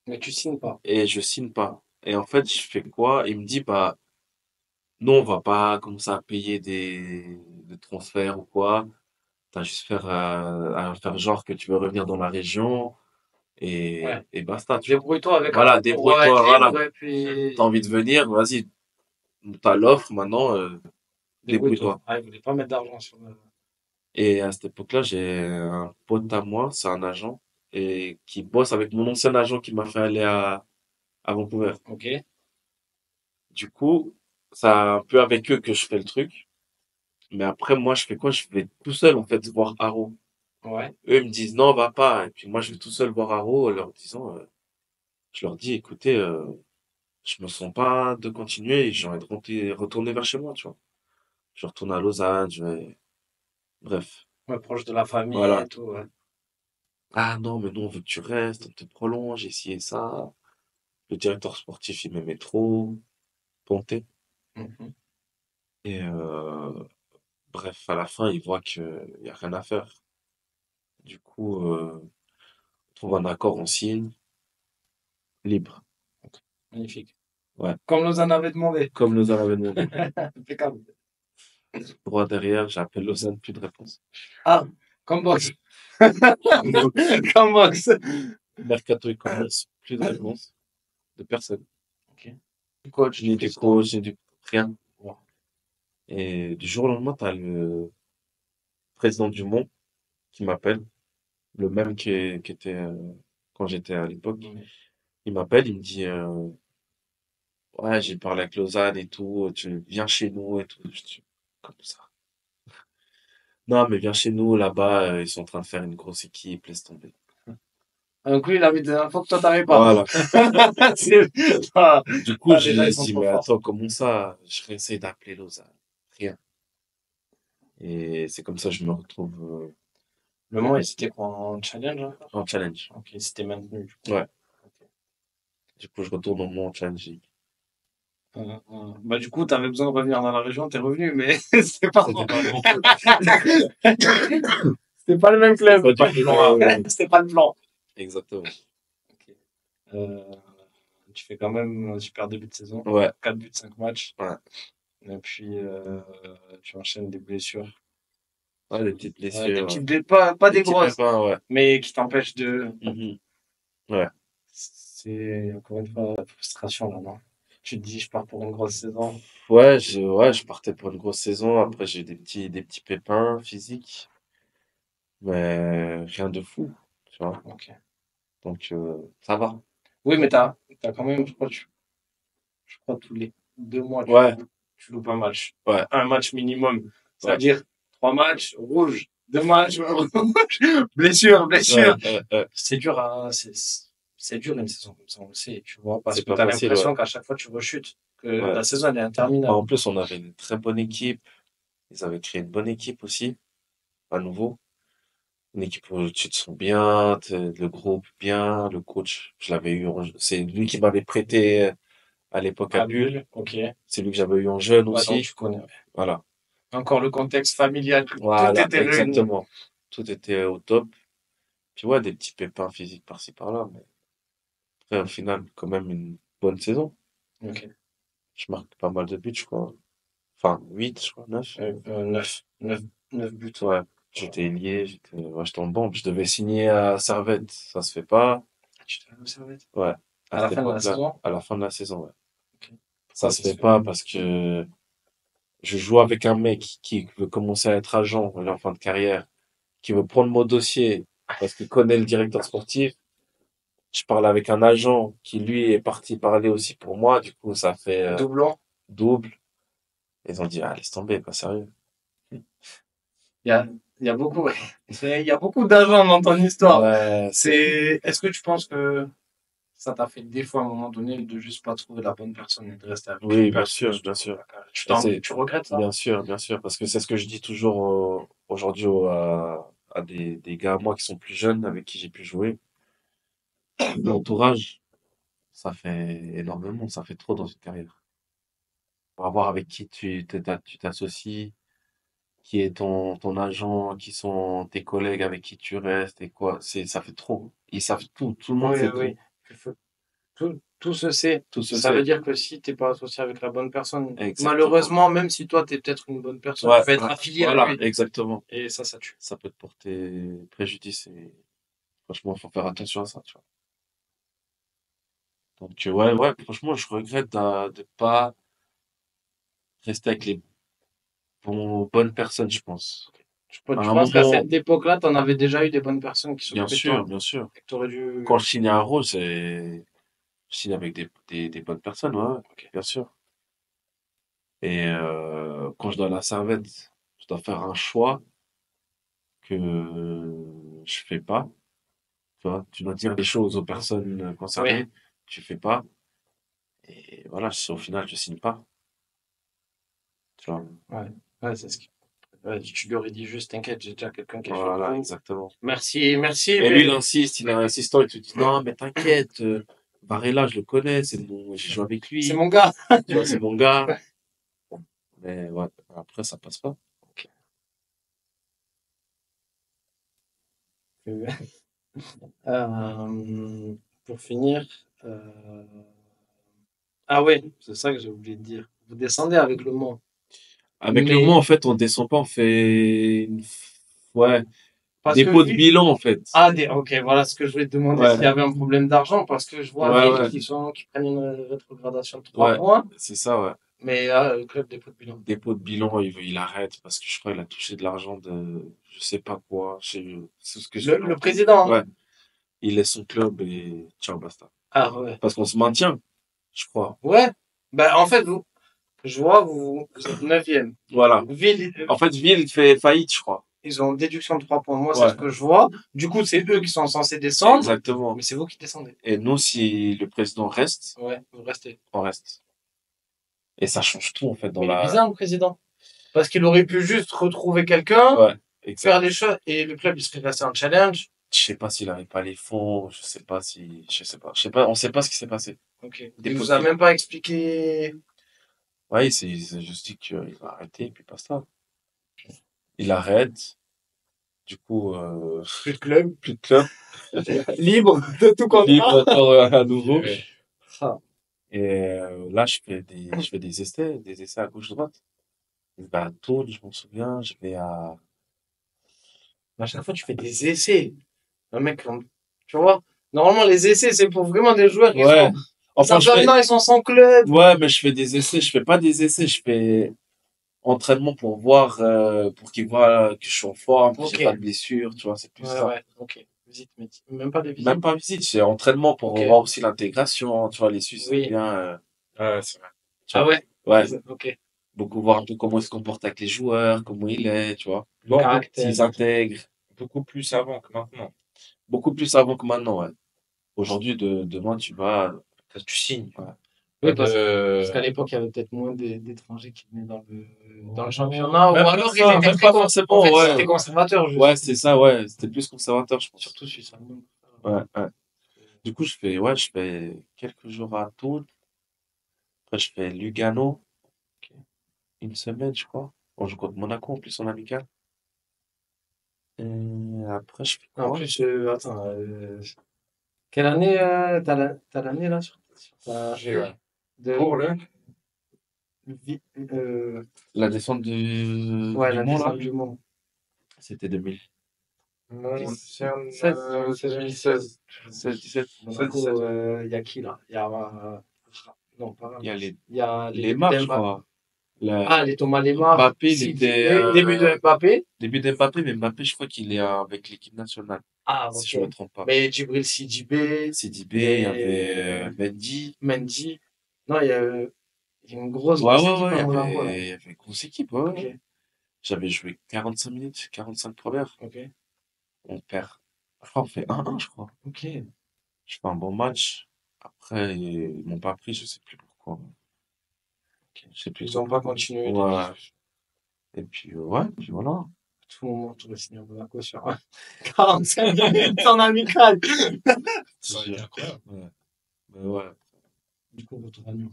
Mais tu signes pas. Et je signe pas. Et en fait, je fais quoi? Il me dit, bah, non, on va pas commencer à payer des transferts ou quoi. T'as juste à faire genre que tu veux revenir dans la région Ouais. et basta, tu vois. Débrouille-toi avec un Voilà, autre pour être débrouille-toi, voilà. libre et T'as puis envie de venir, vas-y, t'as l'offre, maintenant, débrouille-toi. débrouille-toi. Ah, il voulait pas mettre d'argent sur le. Et à cette époque-là, j'ai un pote à moi, c'est un agent, et qui bosse avec mon ancien agent qui m'a fait aller à Vancouver. Ok. Du coup, c'est un peu avec eux que je fais le truc. Mais après, moi, je fais quoi? Je vais tout seul, en fait, voir Haro. Ouais. Eux, ils me disent non, va pas. Et puis moi, je vais tout seul voir Haro en leur disant, je leur dis, écoutez, je me sens pas de continuer, j'ai envie de retourner vers chez moi, tu vois. Je retourne à Lausanne, bref. Ouais, proche de la famille Voilà. et tout, ouais. Ah non, mais nous, on veut que tu restes, on te prolonge, ici et ça. Le directeur sportif, il m'aimait trop. Ponté. Mhm. Et bref, à la fin, il voit qu'il y a rien à faire. Du coup, on trouve un accord, on signe, libre. Magnifique. Ouais, Comme Lausanne avait demandé. comme Lausanne avait demandé. Impeccable. Droit derrière, j'appelle Lausanne, plus de réponse. Ah, comme box. Comme box. Mercato e-commerce, plus de réponse de personne. Ok. Du coach, du Ni du président. coach, ni du rien. Ouais. Et du jour au lendemain, t'as le président du Mont qui m'appelle, le même qui était quand j'étais à l'époque. Ouais. Il m'appelle, il me dit ouais, j'ai parlé avec Lausanne et tout, tu viens chez nous et tout. Je dis comme ça. Non, mais viens chez nous, là-bas, ils sont en train de faire une grosse équipe, laisse tomber. Donc lui, il a mis des infos que toi, t'avais pas. Voilà. C'est- Ah, Du coup, je déjà, lui ai ils sont dit, trop mais forts. attends, comment ça? Je réessaye d'appeler Lausanne. Rien. Et c'est comme ça que je me retrouve Le moment, ils étaient quoi en challenge encore? en challenge. Ok, ils s'étaient maintenus, du coup. Ouais. Ok. Du coup, je retourne au Mont challenge. Bah, du coup, t'avais besoin de revenir dans la région, t'es revenu, mais c'était pas, C'était pas le bon truc. c'était pas le même club. Pas du plan. C'était pas le plan. Exactement. Ok. Tu fais quand même un super début de saison. Ouais. 4 buts, 5 matchs. Ouais. Et puis, tu enchaînes des blessures. Ouais, des petites Des blessures. petites pas Des des petits grosses, pépins, ouais. mais qui t'empêchent de. Mhm. Ouais. C'est encore une fois la frustration là, non? Tu te dis, je pars pour une grosse saison. Ouais, je partais pour une grosse saison. Après, j'ai eu des petits pépins physiques, mais rien de fou, tu vois. Ok. Donc, ça va. Oui, mais t'as quand même, je crois tous les 2 mois, Ouais, tu loupes un match. ouais, Un match minimum. ouais, C'est-à-dire 3 matchs, rouge. 2 matchs, rouge. Blessure, ouais, blessure. ouais. C'est dur c'est dur une saison comme ça, on le sait, tu vois, parce C'est que pas t'as facile, ouais. l'impression qu'à chaque fois tu rechutes, que Ouais. la saison elle est Bah, interminable. en plus, on avait une très bonne équipe. Ils avaient créé une bonne équipe aussi, à nouveau. Une équipe où tu te sens bien, le groupe bien, le coach, je l'avais eu c'est lui qui m'avait prêté à l'époque à Ah, Bulle. Bulle, ok. C'est lui que j'avais eu en jeune Ouais, donc aussi. tu connais. Voilà. Encore le contexte familial, tout Voilà, était réuni. exactement. Tout était au top. Puis ouais, des petits pépins physiques par-ci par-là, mais après, au final, quand même une bonne saison. Ok. Je marque pas mal de buts, je crois. Enfin, 8, je crois, 9. 9 buts. Ouais. J'étais ailier, j'étais en banque. Je devais signer à Servette. Ça se fait pas. Tu t'es observé Ouais. À à la cette fin de la époque-là. saison? À la fin de la saison, ouais. Ok. Ça Pourquoi se ça se fait fait? pas parce que je joue avec un mec qui veut commencer à être agent, il est en fin de carrière, qui veut prendre mon dossier parce qu'il connaît le directeur sportif. Je parle avec un agent qui, lui, est parti parler aussi pour moi. Du coup, ça fait Doublon? double. Ils ont dit, ah, laisse tomber, pas sérieux. Il y a, il y a beaucoup, ouais. Il y a beaucoup d'argent dans ton histoire. Ouais, Est-ce que tu penses que ça t'a fait des fois à un moment donné de juste pas trouver la bonne personne et de rester avec une oui, bien personne sûr, juste bien pour sûr. la carrière? Et c'est, Tu regrettes ça? bien sûr, parce que c'est ce que je dis toujours aujourd'hui à des gars, moi, qui sont plus jeunes, avec qui j'ai pu jouer. L'entourage, ça fait énormément, ça fait trop dans une carrière. Pour avoir avec qui tu t'associes, qui est ton agent, qui sont tes collègues avec qui tu restes et quoi, ça fait trop. Ils savent tout, tout le monde Oui, sait oui. tout. Tout se sait. Tout se Ça veut sait. dire que si t'es pas associé avec la bonne personne, Exactement. malheureusement, même si toi t'es peut-être une bonne personne, Ouais, tu vas être ouais, affilié à voilà, lui. exactement. Et ça tue. Ça peut te porter préjudice et franchement, faut faire attention à ça, tu vois. Donc, ouais, franchement, je regrette de pas rester avec les bonnes personnes, je pense. À Tu un penses qu'à moment, cette époque-là, t'en avais déjà eu des bonnes personnes qui bien s'occupaient de sûr, toi bien sûr. et que t'aurais dû. Quand je signe à Rose, je signe avec des bonnes personnes, ouais, ouais, Ok. bien sûr. Et quand je dois à la Servette, je dois faire un choix que je fais pas. Tu vois, tu dois dire les choses aux personnes Oui. concernées, tu fais pas. Et voilà, si au final, je signe pas. Tu vois. Ouais. Ouais, c'est ce qui. Ouais, tu lui aurais dit juste, t'inquiète, j'ai déjà quelqu'un qui est sur le Voilà, coup. exactement. Merci, Et lui, mais il est insistant, il te dit, non, mais t'inquiète, Varela, je le connais, j'ai joué avec c'est lui, mon gars. tu vois, c'est mon gars. Mais ouais, après, ça passe pas. Ok. Euh, pour finir, euh, ah ouais, c'est ça que j'ai oublié de dire. Vous descendez avec le Mans. Avec le Mais Mans, en fait, on descend pas, on fait ouais, parce que dépôt de bilan, en fait. ok, voilà ce que je voulais te demander s'il y Ouais, avait un problème d'argent, parce que je vois ouais, Ville ouais, qui prennent une rétrogradation de 3 ouais, points, c'est ça, ouais. mais le club dépôt de bilan. Dépôt de bilan, il arrête parce que je crois qu'il a touché de l'argent je sais pas quoi. C'est ce que j'ai Le entendu. président, hein. Ouais, il laisse son club et ciao, basta. Ah ouais. Parce qu'on se maintient, je crois. Ouais. Ben, en fait, je vois, vous êtes 9e. Voilà. Ville, En fait, Ville fait faillite, je crois. ils ont déduction de 3 points. Moi, c'est Ouais, ce que je vois. Du coup, c'est eux qui sont censés descendre, exactement. mais c'est vous qui descendez. Et nous, si le président reste, Ouais, vous restez. on reste. Et ça change tout, en fait, dans Mais il est la... bizarre, le président. Parce qu'il aurait pu juste retrouver quelqu'un, Ouais, exact. faire les choses, et le club, il serait resté en challenge. Je sais pas s'il avait pas les fonds, je sais pas, on sait pas ce qui s'est passé. Ok. Il Dépôt vous de a bilan. même pas expliqué. Ouais, il s'est juste dit qu'il va arrêter, et puis basta. Il arrête. Du coup, Plus de club. plus de club, Libre de tout contrat. libre encore à nouveau. Ah. Et là, je fais des essais à gauche-droite. Je vais à Toul, je m'en souviens, je vais à... À chaque fois, tu fais des essais. Un mec, tu vois, normalement, les essais, c'est pour vraiment des joueurs qui Ouais. sont. Enfin, je fais... Maintenant, ils sont sans club. Ouais, mais je fais des essais. Je fais pas des essais, je fais entraînement pour voir, pour qu'ils voient que je suis en forme, que j'ai Ok. pas de blessure, tu vois, c'est plus Ouais, ça. ouais, ok. Visite, mais même pas des visites. Même pas visite, c'est entraînement pour Ok. voir aussi l'intégration, tu vois, les Suisses, Oui. bien, Ouais, c'est vrai. tu Ah vois. ouais? Ouais, Ok. beaucoup voir un peu comment il se comporte avec les joueurs, comment il est, tu vois. Le Bon, caractère. S'ils intègrent, beaucoup plus avant que maintenant. beaucoup plus avant que maintenant, ouais. Aujourd'hui, demain, tu vas, Tu signes. ouais. Oui, Pas parce qu'à de... l'époque, il y avait peut-être moins d'étrangers qui venaient dans le championnat. Ou Même alors, pas ils ça, étaient même très pas forcément, En fait, ouais. c'était conservateur, juste. Ouais, c'est ça, ouais. C'était plus conservateur, je pense. Surtout suisse allemand. Ouais, ouais. Du coup, je fais quelques jours à Tours. Après, je fais Lugano, une semaine, je crois. On joue contre Monaco, en plus, en amical. Et après, je fais En quoi? plus, attends, quelle année t'as l'année là sur ta J'ai, ouais. fiche de Pour le... vi- euh, La descente ouais, du la Mont, là, descente du Mont. c'était 2000. Mon 16, 2016. 16, 17. Monaco, 16-17. il y a qui là? Il y a non, pas Il y a Ramos. Il y a les les débuts marques, je d'Mbappé. crois. La, Ah, les Thomas Lemar, Mbappé, il était, début de Mbappé. début d'Mbappé, mais Mbappé, je crois qu'il est avec l'équipe nationale, Ah, si je me ok. trompe pas. Mais Djibril Sidibé CDB, il y avait et Mendy. Mendy. Non, il y a une Ouais, grosse ouais, équipe ouais, à Monaco là. il y avait une grosse équipe, ouais, Ok, ouais. J'avais joué 45 minutes, 45 premières. ok, On perd. Je crois on fait 1-1, je crois. ok. Je fais un bon match. Après, ils m'ont pas pris, je sais plus pourquoi. Je sais plus Ils trop n'ont pas pourquoi. continué les Ouais. discussions. Et puis, ouais, puis voilà. À tout moment, tu dois signer à Monaco sur 45 minutes en amical. Ça aurait été incroyable. Ouais. Mais ouais. Du coup, retour à Lyon.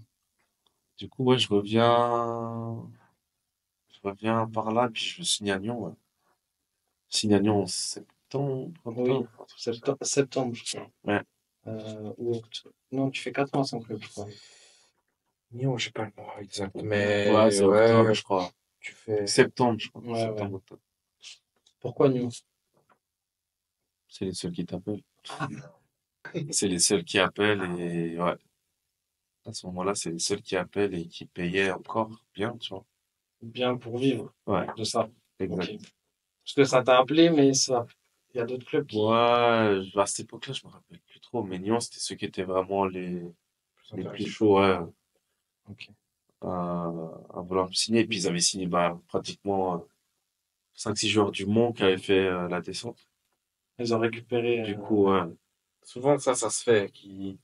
Du coup, ouais, je reviens par là, puis je signe à Lyon, ouais. Je signe à Lyon en septembre, Oui, octobre, un truc comme ça. septembre, je crois. Ouais. Ou octobre. Non, tu fais 4 mois sans club, je crois. Nyon, j'ai pas le mois exact, Ouais, mais c'est octobre, ouais, je crois. tu fais. Septembre, je crois. Ouais, ouais. Septembre, octobre. Pourquoi Lyon? C'est les seuls qui t'appellent. C'est les seuls qui appellent et ouais. À ce moment-là, c'est les seuls qui appellent et qui payaient encore bien, tu vois. Bien pour vivre Ouais, de ça. exact. Ok. Parce que ça t'a appelé, mais ça, il y a d'autres clubs qui. Ouais, à cette époque-là, je me rappelle plus trop, mais Nyon, c'était ceux qui étaient vraiment les plus chauds, ouais, Ok. à vouloir me signer. Et puis ils avaient signé bah, pratiquement 5-6 joueurs du Mont qui avaient fait la descente. Ils ont récupéré. Du coup, ouais. Souvent, ça se fait, qui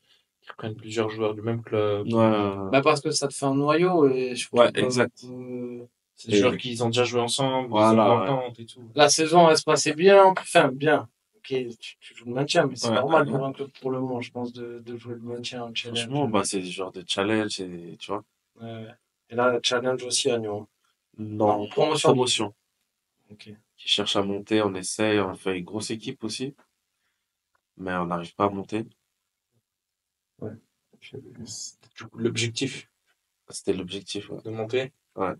reprennent plusieurs joueurs du même club. Ouais, Bah parce que ça te fait un noyau et surtout ouais, exact. C'est des joueurs qui ont déjà joué ensemble, ils ont de Voilà, ouais. l'entente et tout. la saison elle se passait bien, enfin bien. Ok, tu joues le maintien, mais c'est Ouais, normal ouais. pour un club pour le moment, je pense, de jouer le maintien en challenge. Franchement, bah, c'est des genres de challenge, et, tu vois. Et là, challenge aussi à Nyon. Non, Promotion. promotion. Ok. Qui cherche à monter, on essaye, on fait une grosse équipe aussi, mais on n'arrive pas à monter. Ouais. Du coup, l'objectif C'était l'objectif, ouais. de monter, Ouais,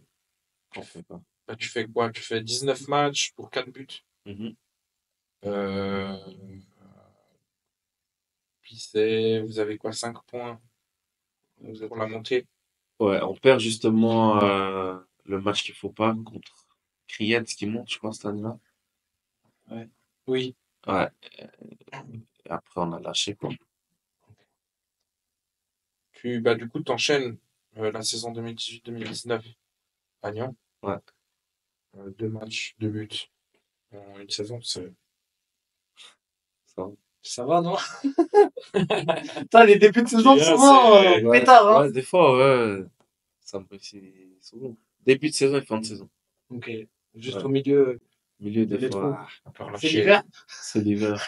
on fait pas. bah, tu fais quoi? Tu fais 19 matchs pour 4 buts. Mhm. Euh, Puis vous avez quoi? 5 points pour la montée. Ouais, on perd justement le match qu'il faut pas contre Kriens qui monte, je crois, cette année-là. Ouais. Oui. Ouais, et après on a lâché, quoi. Bah, du coup, t'enchaînes la saison 2018-2019 à Nyon. Ouais, 2 matchs, 2 buts en une saison. ça. Ça va, non? Putain, les débuts de saison, Yeah, souvent, Ouais, pétard, hein? ouais, des fois, ouais, ça me réussit souvent. Début de saison et fin de saison. Ok. Juste Ouais. au milieu Milieu, de des l'étau. fois, C'est l'hiver? c'est l'hiver.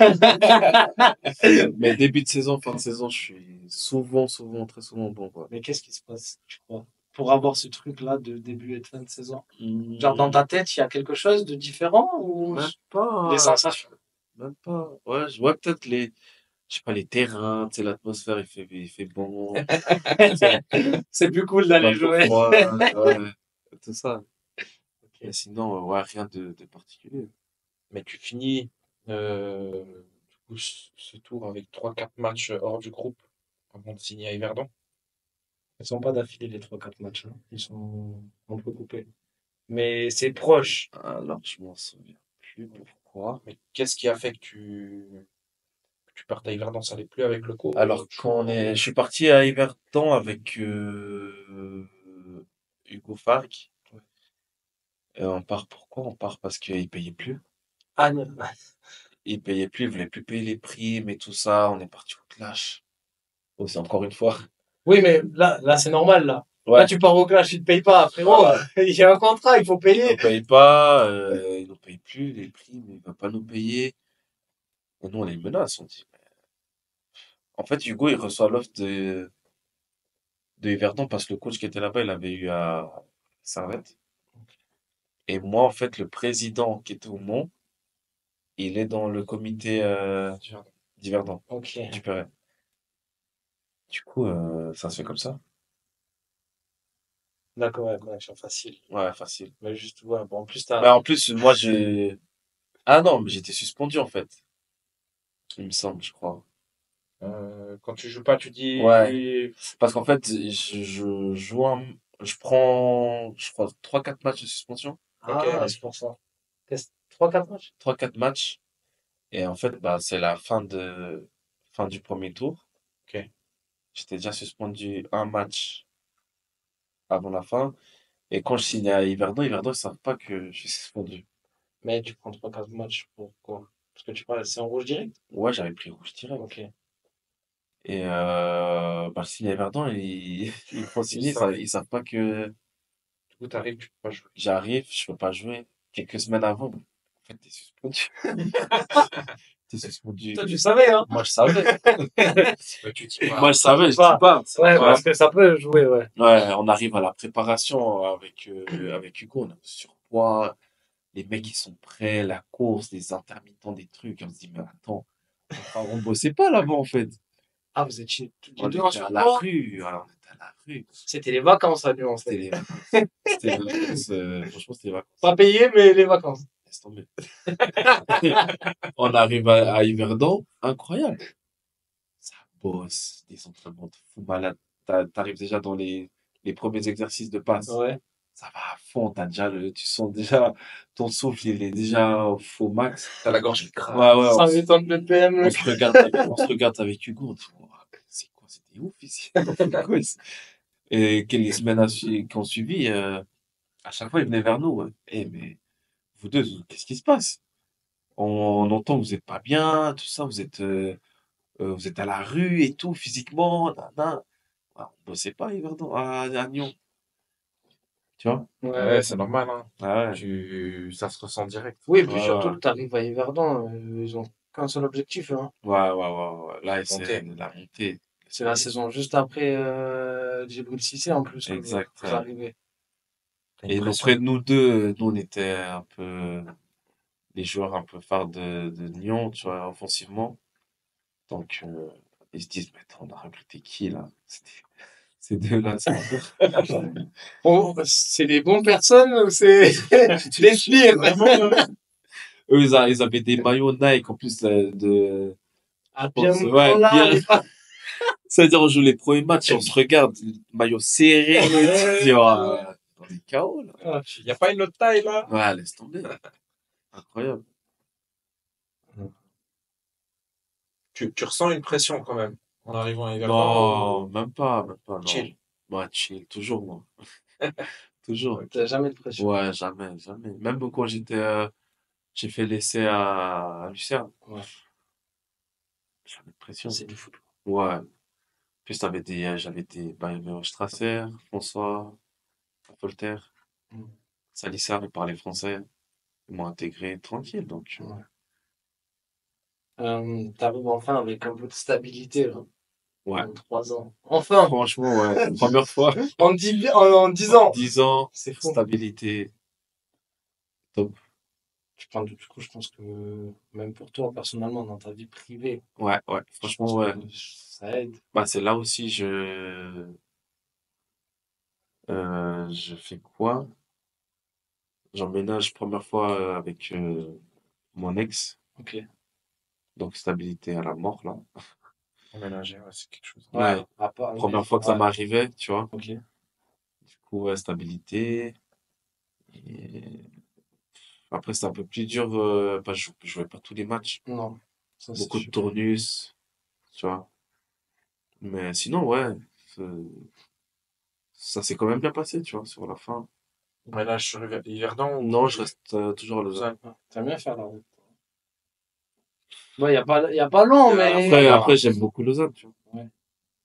Mais début de saison, fin de saison, je suis souvent, très souvent bon, quoi. Mais qu'est-ce qui se passe, tu crois? Pour avoir ce truc-là de début et de fin de saison. Genre, Hmm, dans ta tête, il y a quelque chose de différent ou même les pas, sensations? même pas. Ouais, je vois peut-être je sais pas, les terrains, tu sais, l'atmosphère, il fait bon, C'est plus cool pas d'aller trop jouer. froid, ouais, tout ça. Ok. Mais sinon, ouais, rien de particulier. Mais tu finis du coup, ce tour avec 3-4 matchs hors du groupe avant de signer à Yverdon. Ils sont pas d'affilée les 3-4 matchs, hein. Ils sont un peu coupés. Mais c'est proche. Alors, je m'en souviens plus pourquoi. Mais qu'est-ce qui a fait que tu partes à Yverdon? Ça allait plus avec le Alors, coach? je suis parti à Yverdon avec Hugo Farc. Ouais. Et on part pourquoi? On part parce qu'il payait plus. Ah non. Il payait plus, il voulait plus payer les primes et tout ça. On est parti au clash. Oh, c'est encore une fois. Oui, mais là, c'est normal, là. Là, Ouais. tu pars au clash, ils te payent pas, frérot. Il y a un contrat, il faut Ils payer. nous payent pas, ils nous payent plus les primes, il va pas nous payer. Et nous, on les menace, on dit. En fait, Hugo, il reçoit l'offre de Yverdon parce que le coach qui était là-bas, il avait eu à Servette. Et moi, en fait, le président qui était au Mont, il est dans le comité d'Yverdon, Ok. du Perret. Du coup, ça se fait comme ça. D'accord, ouais, connexion facile. Ouais, facile. Mais juste, ouais, bon, en plus, Mais en plus, moi, j'ai... Ah non, mais j'étais suspendu, en fait. Il me semble, je crois. Quand tu joues pas, tu dis Ouais. Parce qu'en fait, je prends, je crois, 3-4 matchs de suspension. Ah, c'est pour ça. 3-4 matchs? 3-4 matchs. Et en fait, bah, c'est la fin du premier tour. ok. J'étais déjà suspendu un match avant la fin. Et quand je signe à Yverdon, ils savent pas que je suis suspendu. Mais tu prends 3-4 matchs, pourquoi? Parce que tu parles, c'est en rouge direct? Ouais, j'avais pris rouge direct. Ok. Et bah, je signe à Yverdon, ils font signer, savent. ils savent pas que Du coup, t'arrives, tu peux pas jouer. j'arrive, je peux pas jouer. Quelques semaines avant, en fait, t'es suspendu. T'es suspendu. Toi, tu savais, hein? Moi, je savais. Ouais, tu dis pas. Moi, je savais, je pas. dis pas. Ouais, Ouais. parce que ça peut jouer, ouais. Ouais, on arrive à la préparation avec Hugo, on a surpoids, les mecs ils sont prêts, la course, des intermittents, des trucs. On se dit, mais attends, on bossait pas là-bas en fait. Ah, vous étiez tous les On deux en était à la surpoids? rue, alors on était à la rue. C'était les vacances à Lyon, en C'était fait. les vacances. C'était les vacances, franchement, c'était les vacances. Pas payé, mais les vacances. Laisse tomber. On arrive à Yverdon, incroyable. Ça bosse, des entraînements de fou malade. T'arrives déjà dans les premiers exercices de passe. Ouais. Ça va à fond, tu sens déjà, ton souffle, il est déjà au faux max. T'as la gorge qui craque. Ouais, ouais, 180 BPM, on le se regarde avec Hugo, on dit, Ouah, c'est quoi, c'était ouf ici. On fait quoi ici. Et quelques semaines qui ont suivi, à chaque fois, il venait vers nous. Ouais. Eh, mais vous deux, qu'est-ce qui se passe? On entend que vous êtes pas bien, tout ça, vous êtes à la rue et tout, physiquement, nan. Ah, on bossait pas, Yverdon, à Nyon. Tu vois? Ouais, c'est normal, hein. Ah ouais. Ça se ressent direct. Oui, puis Ouais, surtout ouais. que t'arrives à Yverdon, ils ont qu'un seul objectif, hein. Ouais, ouais, ouais, ouais. Là, c'est Monter. la montée. C'est la saison juste après Djibril Cissé en plus que Exact. vous arrivez. T'as une Et pression. auprès de nous deux, nous, on était un peu les joueurs un peu phares de Lyon, tu vois, offensivement. Donc, ils se disent, mais attends, on a recruté qui, là? Ces deux-là, c'est Oh, c'est des bonnes personnes ou c'est des pires? Eux, ils avaient des maillots Nike, en plus, Ah, je pense, bien ouais, là, bien. on est pas- C'est-à-dire, on joue les premiers matchs, on se regarde, maillot serré, tu te dis, oh, on est KO, là. Ah, Y a pas une autre taille, là? Ouais, laisse tomber. Incroyable. Tu ressens une pression quand même en arrivant à Yverdon Non, même pas, non. chill? Ouais, chill, toujours, moi. Toujours. t'as jamais de pression. Ouais, jamais, jamais. Même quand j'ai fait l'essai à Lucerne. Ouais. Jamais de pression. C'est du foot. Ouais. En plus, j'avais bah, il y avait Strasser, François, Voltaire, Mm. Salissard, ils parlaient français. Ils m'ont intégré tranquille, donc. Ouais. T'arrives enfin avec un peu de stabilité, là. Ouais. En 3 ans. Enfin! Franchement, ouais. Première fois. En 10 ans. 10 ans, C'est fou. stabilité, top. Du coup, je pense que même pour toi, personnellement, dans ta vie privée, Ouais, je franchement, pense ouais. que ça aide. Bah, c'est là aussi, je fais quoi? J'emménage première fois avec mon ex, Ok. donc stabilité à la mort, là. Emménager, ouais, c'est quelque chose. Ouais, Ouais, à part, oui, première fois que ça ouais, m'arrivait, tu vois. ok. Du coup, ouais, stabilité. Et après, c'était un peu plus dur, parce que je jouais pas tous les matchs. Non, ça c'est Beaucoup de sûr. tournus, tu vois. Mais sinon, ouais, euh, ça s'est quand même bien passé, tu vois, sur la fin. Mais là, je suis arrivé à Yverdon ou Non, je reste toujours à Lausanne. Lausanne? T'aimes bien faire la route. Bon, y a pas long, mais Après, j'aime beaucoup Lausanne, tu vois. ouais.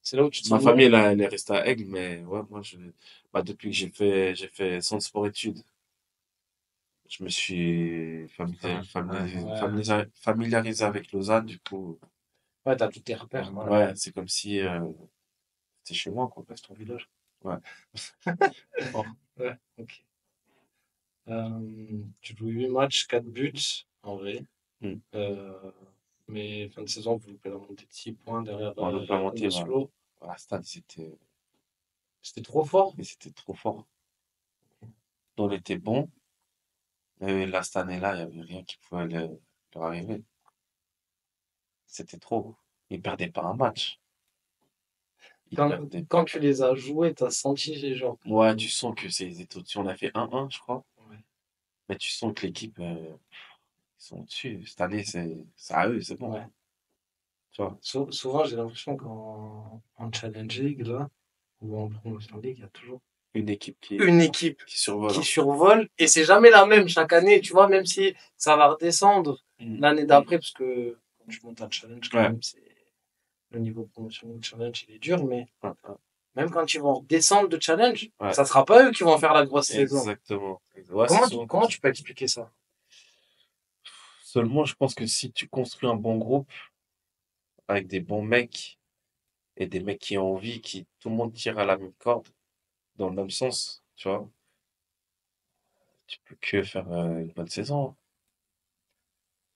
C'est là où tu te Ma sens famille, bien. elle est restée à Aigle, mais ouais, moi, bah, depuis que j'ai fait centre sport études, je me suis Ouais, familiarisé avec Lausanne, du coup, ouais, t'as tous tes repères. ouais, c'est comme si, c'était chez moi, quoi, Ouais, c'est ton village. ouais. Oh. Ouais, ok. Tu joues 8 matchs, 4 buts, en vrai. Hmm. Euh, mais fin de saison, vous loupez la montée de 6 points derrière On nous l'a monté, voilà. Oslo. À Stade, C'était trop fort. c'était trop fort. On était bon, mais là, cette année-là, il y avait rien qui pouvait leur arriver. C'était trop. Ils perdaient pas un match. Ils Quand, perdaient. quand tu les as joués, t'as senti les gens. Ouais, tu sens que ils étaient au-dessus. On a fait 1-1, je crois. Ouais. Mais tu sens que l'équipe, ils sont au-dessus. Cette année, c'est à eux, c'est bon. Ouais. Tu vois. Souvent, j'ai l'impression qu'en Challenge League, là, ou en Promotion League, il y a toujours Une équipe une équipe qui survole, qui hein. survole et c'est jamais la même chaque année, tu vois, même si ça va redescendre Mm. l'année d'après, parce que quand tu montes un challenge, quand Ouais. même, c'est le niveau promotion challenge, il est dur, mais Ouais, ouais. même quand ils vont redescendre de challenge, Ouais. ça sera pas eux qui vont faire la grosse saison. Exactement. Ouais, c'est souvent Comment comme ça. tu peux expliquer ça? Seulement, je pense que si tu construis un bon groupe avec des bons mecs et des mecs qui ont envie, qui tout le monde tire à la même corde, dans le même sens, tu vois, tu peux que faire une bonne saison.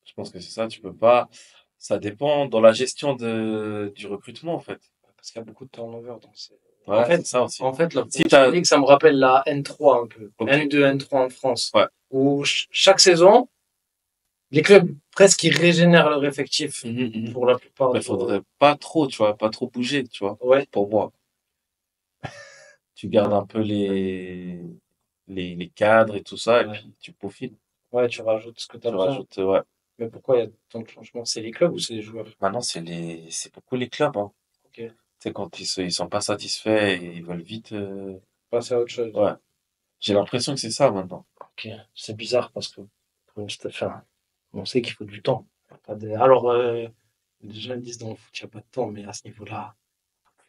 Je pense que c'est ça, tu peux pas. Ça dépend dans la gestion du recrutement, en fait. Parce qu'il y a beaucoup de turnover dans ces... Ouais, c'est ça aussi. En fait, la Si Promotion t'as, League, ça me rappelle la N3 un peu. ok, N2, N3 en France. ouais. Où chaque saison, les clubs presque ils régénèrent leur effectif Mhm. pour la plupart. Mais faudrait pas trop, tu vois, pas trop bouger, tu vois, Ouais, pour moi. Tu gardes un peu les cadres et tout ça, et ouais, puis tu peaufines. ouais, tu rajoutes ce que tu as Tu besoin. rajoutes, ouais. Mais pourquoi il y a tant de changements? C'est les clubs ou c'est les joueurs? Maintenant, c'est beaucoup les clubs, hein. Ok, Tu sais, quand ils sont pas satisfaits et ils veulent vite, passer à autre chose. ouais. J'ai l'impression que c'est ça maintenant. Ok, c'est bizarre parce que pour une enfin, on sait qu'il faut du temps. Alors, les gens disent dans le foot, il n'y a pas de temps, mais à ce niveau-là,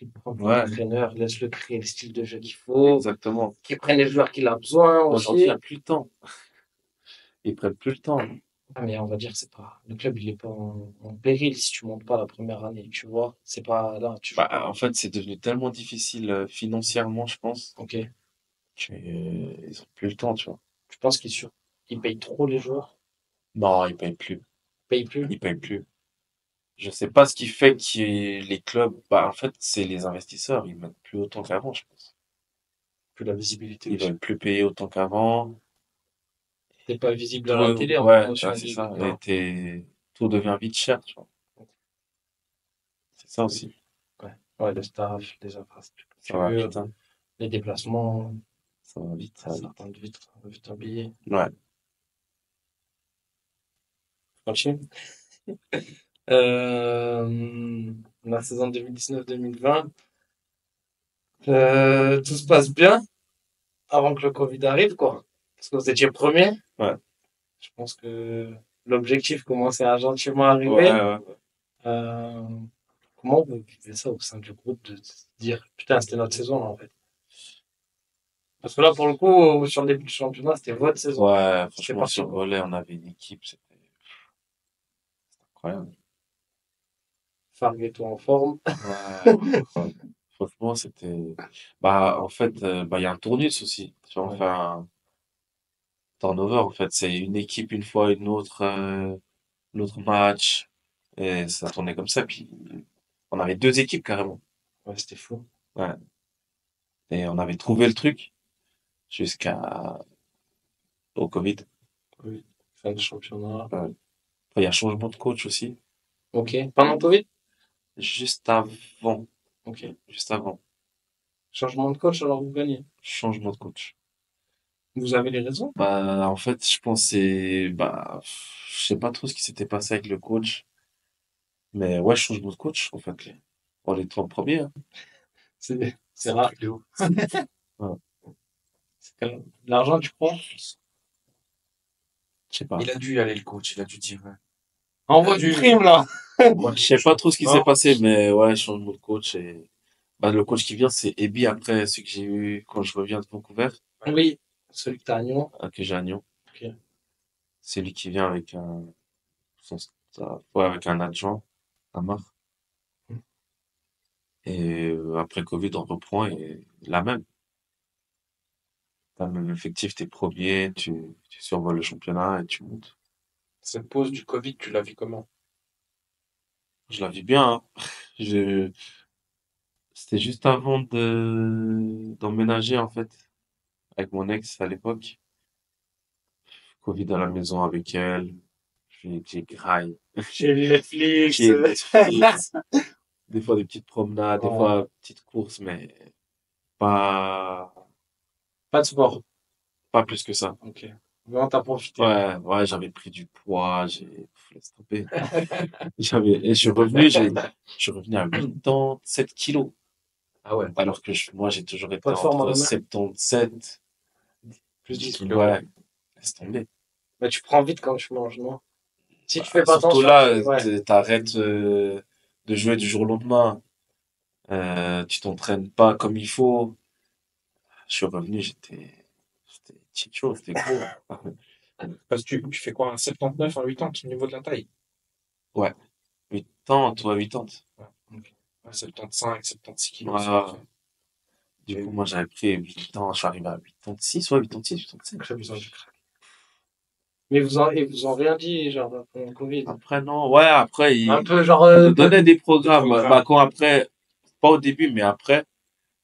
il prend ton Ouais, entraîneur, laisse-le créer le style de jeu qu'il faut, exactement. qu'il prenne les joueurs qu'il a besoin Aujourd'hui, il aussi. n'y a plus le temps. Ils prennent plus le temps. Ah, mais on va dire, c'est pas, le club, il est pas en péril si tu montes pas la première année, tu vois. C'est pas là, tu joues Bah, pas. en fait, c'est devenu tellement difficile financièrement, je pense, Ok. qu'ils ont plus le temps, tu vois. Je pense qu'ils payent trop les joueurs. Non, ils payent plus. Ils payent plus. Ils payent plus. Je sais pas ce qui fait que les clubs, bah, en fait, c'est les investisseurs. Ils mettent plus autant qu'avant, je pense. Plus la visibilité Ils aussi. veulent plus payer autant qu'avant. T'es pas visible à la Tout, télé en ouais, promotion c'est ligue. ça. Non. Tout devient vite cher, tu vois. C'est ça aussi. Ouais. Ouais, le staff, les Ça va infrastructures, vite, hein. les déplacements, Ça va vite, ça va ça vite. rentre vite un billet. Ouais. Continue. La saison 2019-2020, tout se passe bien avant que le Covid arrive, quoi. Parce que vous étiez premier. Ouais. Je pense que l'objectif commençait à gentiment Ouais, arriver. ouais. Euh, Comment vous vivez ça au sein du groupe de se dire, putain, c'était notre saison, là, en fait. Parce que là, pour le coup, sur le début du championnat, c'était votre saison. Ouais, C'était franchement, parti, sur quoi. volet, on avait une équipe, c'était incroyable. Fargueto en forme. Ouais, incroyable. Franchement, c'était. Bah, en fait, bah, il y a un tournus aussi. Tu vois, Ouais. enfin, turnover, en fait. C'est une équipe une fois, l'autre match. Et ça tournait comme ça. Puis, on avait deux équipes carrément. Ouais, c'était fou. Ouais. Et on avait trouvé le truc jusqu'à au Covid. Oui. Fin de championnat. Ouais. Après, il y a changement de coach aussi. Ok. Pendant le Covid? Juste avant. Ok. Juste avant. Changement de coach, alors vous gagnez. Changement de coach. Vous avez les raisons? Bah, en fait, je pense que je sais pas trop ce qui s'était passé avec le coach. Mais ouais, changement de coach, en fait. On est 30 premiers, hein. C'est rare. Ouais. L'argent, tu prends? Je sais pas. Il a dû y aller, le coach. Il a dû dire, ouais. Envoie du prime, là. Je sais pas trop ce qui s'est passé, mais ouais, changement de coach et, bah, le coach qui vient, c'est Ebi après, celui que j'ai eu quand je reviens de Vancouver, Oui. Celui que t'as à Nyon. que j'ai à Nyon. Ok. C'est lui qui vient avec son, ouais, avec un adjoint, Amar. Et après Covid, on reprend et la même. T'as le même effectif, t'es premier, tu survoles le championnat et tu montes. Cette pause du Covid, tu l'as vu comment? Je la vis bien, hein. Je, C'était juste avant d'emménager, en fait, avec mon ex à l'époque. Covid à la maison avec elle. J'ai graille. J'ai Netflix. J'ai Netflix. Des fois des petites promenades, des Ouais. fois petites courses, mais pas, Pas de sport. pas plus que ça. Ok. Vraiment, t'as profité. Ouais, ouais, j'avais pris du poids, laisse tomber. Et je suis revenu à 87 kilos. Ah ouais. Alors que moi, j'ai toujours été Pas de forme en entre main. 77, Plus 10 10, kilos. ouais, laisse tomber. Mais tu prends vite quand tu manges, non? Si tu Bah, fais pas surtout attention. là, Ouais. t'arrêtes de jouer du jour au lendemain. Tu t'entraînes pas comme il faut. Je suis revenu, j'étais chicho, c'était gros. Parce que tu fais quoi, un 79, un 80 au niveau de la taille? Ouais, 80, toi, 80. Ouais, ok. Ouais, 75, 76 Ouais, kilos, c'est ouais. parfait. Du Et coup, moi, j'avais pris 8 ans, je suis arrivé à 86, ouais, 86, 87. très besoin du crack. Mais et vous en rien dit, genre, pendant le Covid. Après, non, ouais, après, Un il peu, genre, nous donnait des programmes. programmes. Bah, quand après, pas au début, mais après,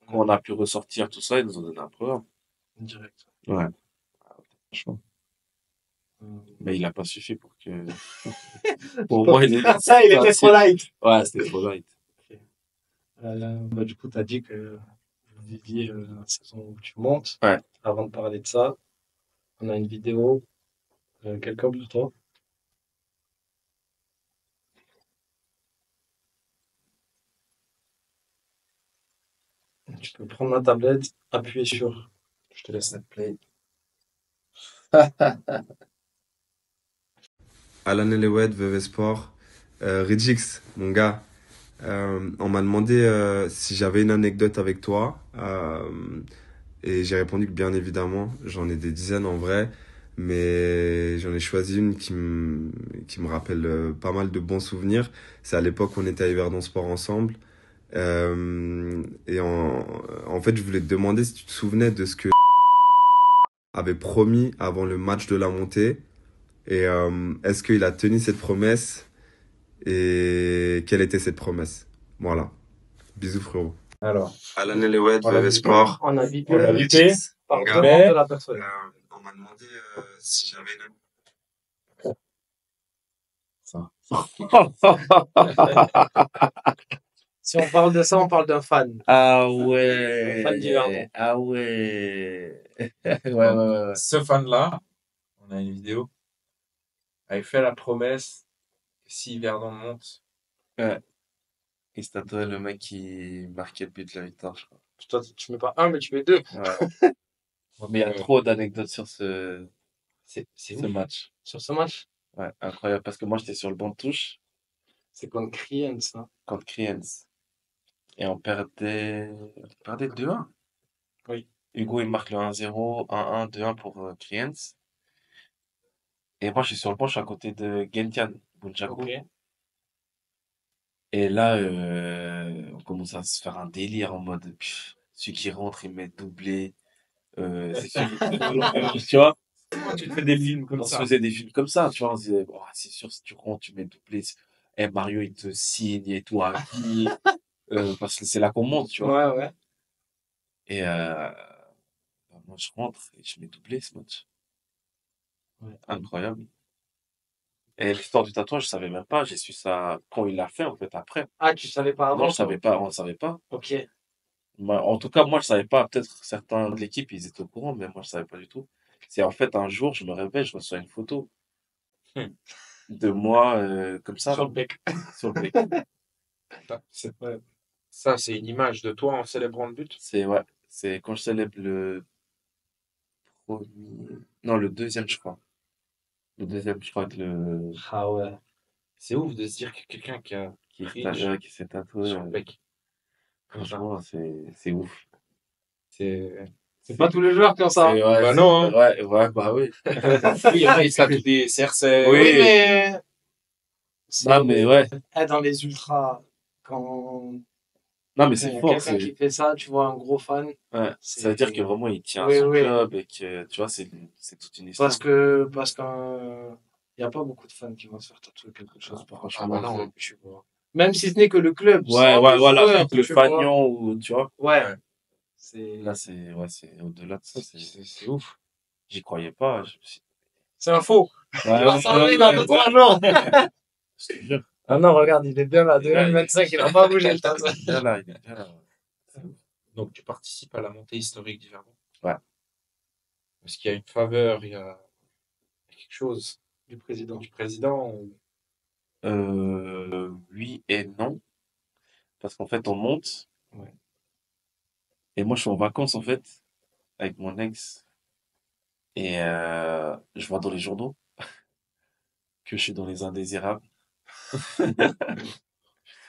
quand on a pu ressortir tout ça, ils nous ont donné un programme. direct. Ouais, franchement. Euh, Mais il a pas suffi pour que, pour moi, Ça, il était trop light. Ouais, c'était trop light. Ok. Bah, du coup, t'as dit que vous viviez la saison où tu montes. Ouais. Avant de parler de ça, on a une vidéo. Quelqu'un pour toi. Tu peux prendre ma tablette, appuyer sur. Je te laisse notre play. Alan Elewed, VV Sport. Ridix, mon gars, on m'a demandé si j'avais une anecdote avec toi. Et j'ai répondu que bien évidemment, j'en ai des dizaines en vrai. Mais j'en ai choisi une qui me rappelle pas mal de bons souvenirs. C'est à l'époque où on était à Yverdon Sport ensemble. Et en fait, je voulais te demander si tu te souvenais de ce que avait promis avant le match de la montée. Et est-ce qu'il a tenu cette promesse? Et quelle était cette promesse? Voilà. Bisous, frérot. Alors, Alan Elewed, on l'a VV vu. Sport. On a bipé On l'a bipé. par Mon demande gars. de la personne. On m'a demandé si j'avais une... Si on parle de ça, on parle d'un fan. Ah ouais. Fan d'Yverdon. Ah ouais. Ouais. Ce fan-là, on a une vidéo, avait fait la promesse que si Verdun monte, Ouais. Et c'était toi le mec qui marquait le but de la victoire, je crois. Toi, tu mets pas un, mais tu mets deux. Ouais. Mais il y a trop d'anecdotes sur C'est ce match. Sur ce match, Ouais, incroyable. Parce que moi, j'étais sur le banc de touche c'est contre Crien, ça. contre Kriens. Et on perdait 2-1. Oui. Hugo, il marque le 1-0, 1-1, 2-1 pour Kriens. Et moi, je suis sur le banc, je suis à côté de Gentian Bunjaku. Ok. Et là, on commence à se faire un délire en mode, celui qui rentre, il met doublé. C'est celui tu vois? Comment tu te fais des films comme On se ça? faisait des films comme ça, tu vois. On se disait, oh, c'est sûr, si tu rentres, tu mets doublé. Eh, Mario, il te signe et tout à vie. Parce que c'est là qu'on monte, tu vois. Ouais, ouais. Et moi, je rentre et je mets doublé ce match. Ouais. Incroyable. Et l'histoire du tatouage, je savais même pas. J'ai su ça quand il l'a fait, en fait, après. Ah, tu savais pas Non, avant, je savais toi? pas, on savait pas. Ok. En tout cas, moi, je savais pas. Peut-être certains de l'équipe, ils étaient au courant, mais moi, je savais pas du tout. C'est en fait un jour, je me réveille, je reçois une photo Hmm. de moi comme ça, Sur là, le bec. sur le bec. Ouais. Ça, c'est une image de toi en célébrant le but. C'est ouais, c'est quand je célèbre le premier, non, le deuxième, je crois. Le deuxième, je crois que le Ah ouais. C'est ouf de se dire que quelqu'un qui a pris qui s'est tatoué. sur le bec, comme ça. Franchement, c'est ouf. C'est C'est pas tous les joueurs qui ont ça. C'est ouais, Bah non, hein. ouais, ouais, bah oui. Oui, il y en a, ils se tatouent des cercets. Oui. Oui, mais Non, mais ouais. dans les ultras, quand Non, mais c'est il y a fort. quelqu'un qui fait ça, tu vois, un gros fan, Ouais. Ça veut dire que vraiment il tient à Oui, son oui. club et que tu vois, c'est toute une histoire. parce qu'il n'y a pas beaucoup de fans qui vont se faire tatouer quelque chose par Ah Franchement, bah non, tu vois. Même si ce n'est que le club, ouais, sans ouais, le voilà, joueur, avec le tu vois. fanion ou tu vois. Ouais. Ouais. C'est C'est au-delà de ça, c'est ouf. j'y croyais pas. c'est un faux. Ouais, Il va s'en aller dans 2-3 jours. Je te jure. Ah non, regarde, il est bien là, Il est là, 2025, il n'a pas bougé le tatouage. Il est bien là, il est bien là. C'est ouf. Donc tu participes à la montée historique d'Yverdon. Ouais. Parce qu'il y a une faveur, il y a quelque chose Du président. du président. Oui et non. Parce qu'en fait, on monte. Ouais. Et moi, je suis en vacances, en fait, avec mon ex. Et je vois dans les journaux que je suis dans les indésirables.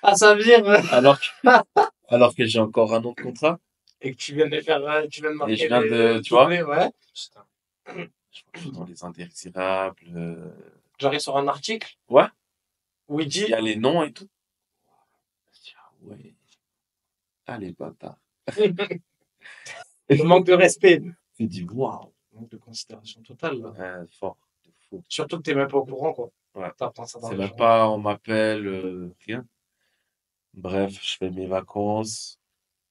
Ah, ça veut dire Alors que j'ai encore un an de contrat. et que tu viens de faire, tu viens de marquer Et je viens de, les tu vois, doublés, ouais. Putain. je crois que je suis dans les indésirables. J'arrive sur un article Ouais, où il il dit y a les noms et tout. Je dis, ah ouais. Ah, les bâtards. le manque de respect. Je dis, waouh. Manque de considération totale, là. Fort, de fou. Surtout que t'es même pas au courant, quoi. Ouais. T'apprends ça dans C'est les même journaux. pas, on m'appelle, rien. Bref, je fais mes vacances.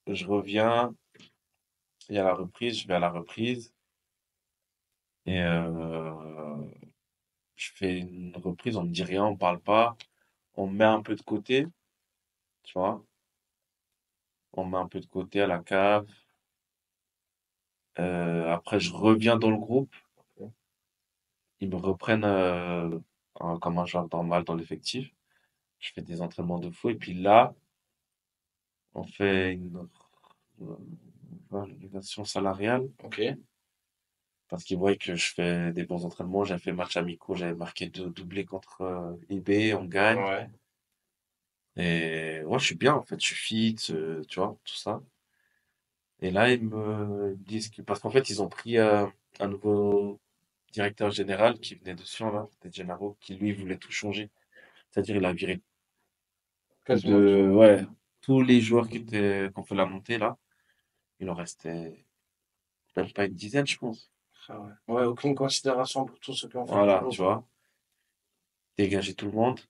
Je reviens. Il y a la reprise. Je vais à la reprise. Et je fais une reprise. On me dit rien, on parle pas. On me met un peu de côté, tu vois. On me met un peu de côté à la cave. Après, je reviens dans le groupe. Ils me reprennent comme un joueur normal dans l'effectif. Je fais des entraînements de fou. Et puis là, on fait une version salariale. Ok. Parce qu'ils voient que je fais des bons entraînements. J'ai fait match amicaux. J'avais marqué 2 doublés contre IB. On gagne. Ouais. Et ouais, je suis bien en fait. Je suis fit, tu vois, tout ça. Et là, ils me disent que... Parce qu'en fait, ils ont pris un nouveau directeur général qui venait de Sion, là, De Gennaro, qui lui voulait tout changer. C'est-à-dire, il a viré Quasiment tout. ouais, tous les joueurs qui ont fait la montée, là. Il en restait même pas une dizaine, je pense. Ah ouais. Ouais, aucune considération pour tous ceux qui ont fait le Voilà, boulot, tu quoi. vois. Dégager tout le monde.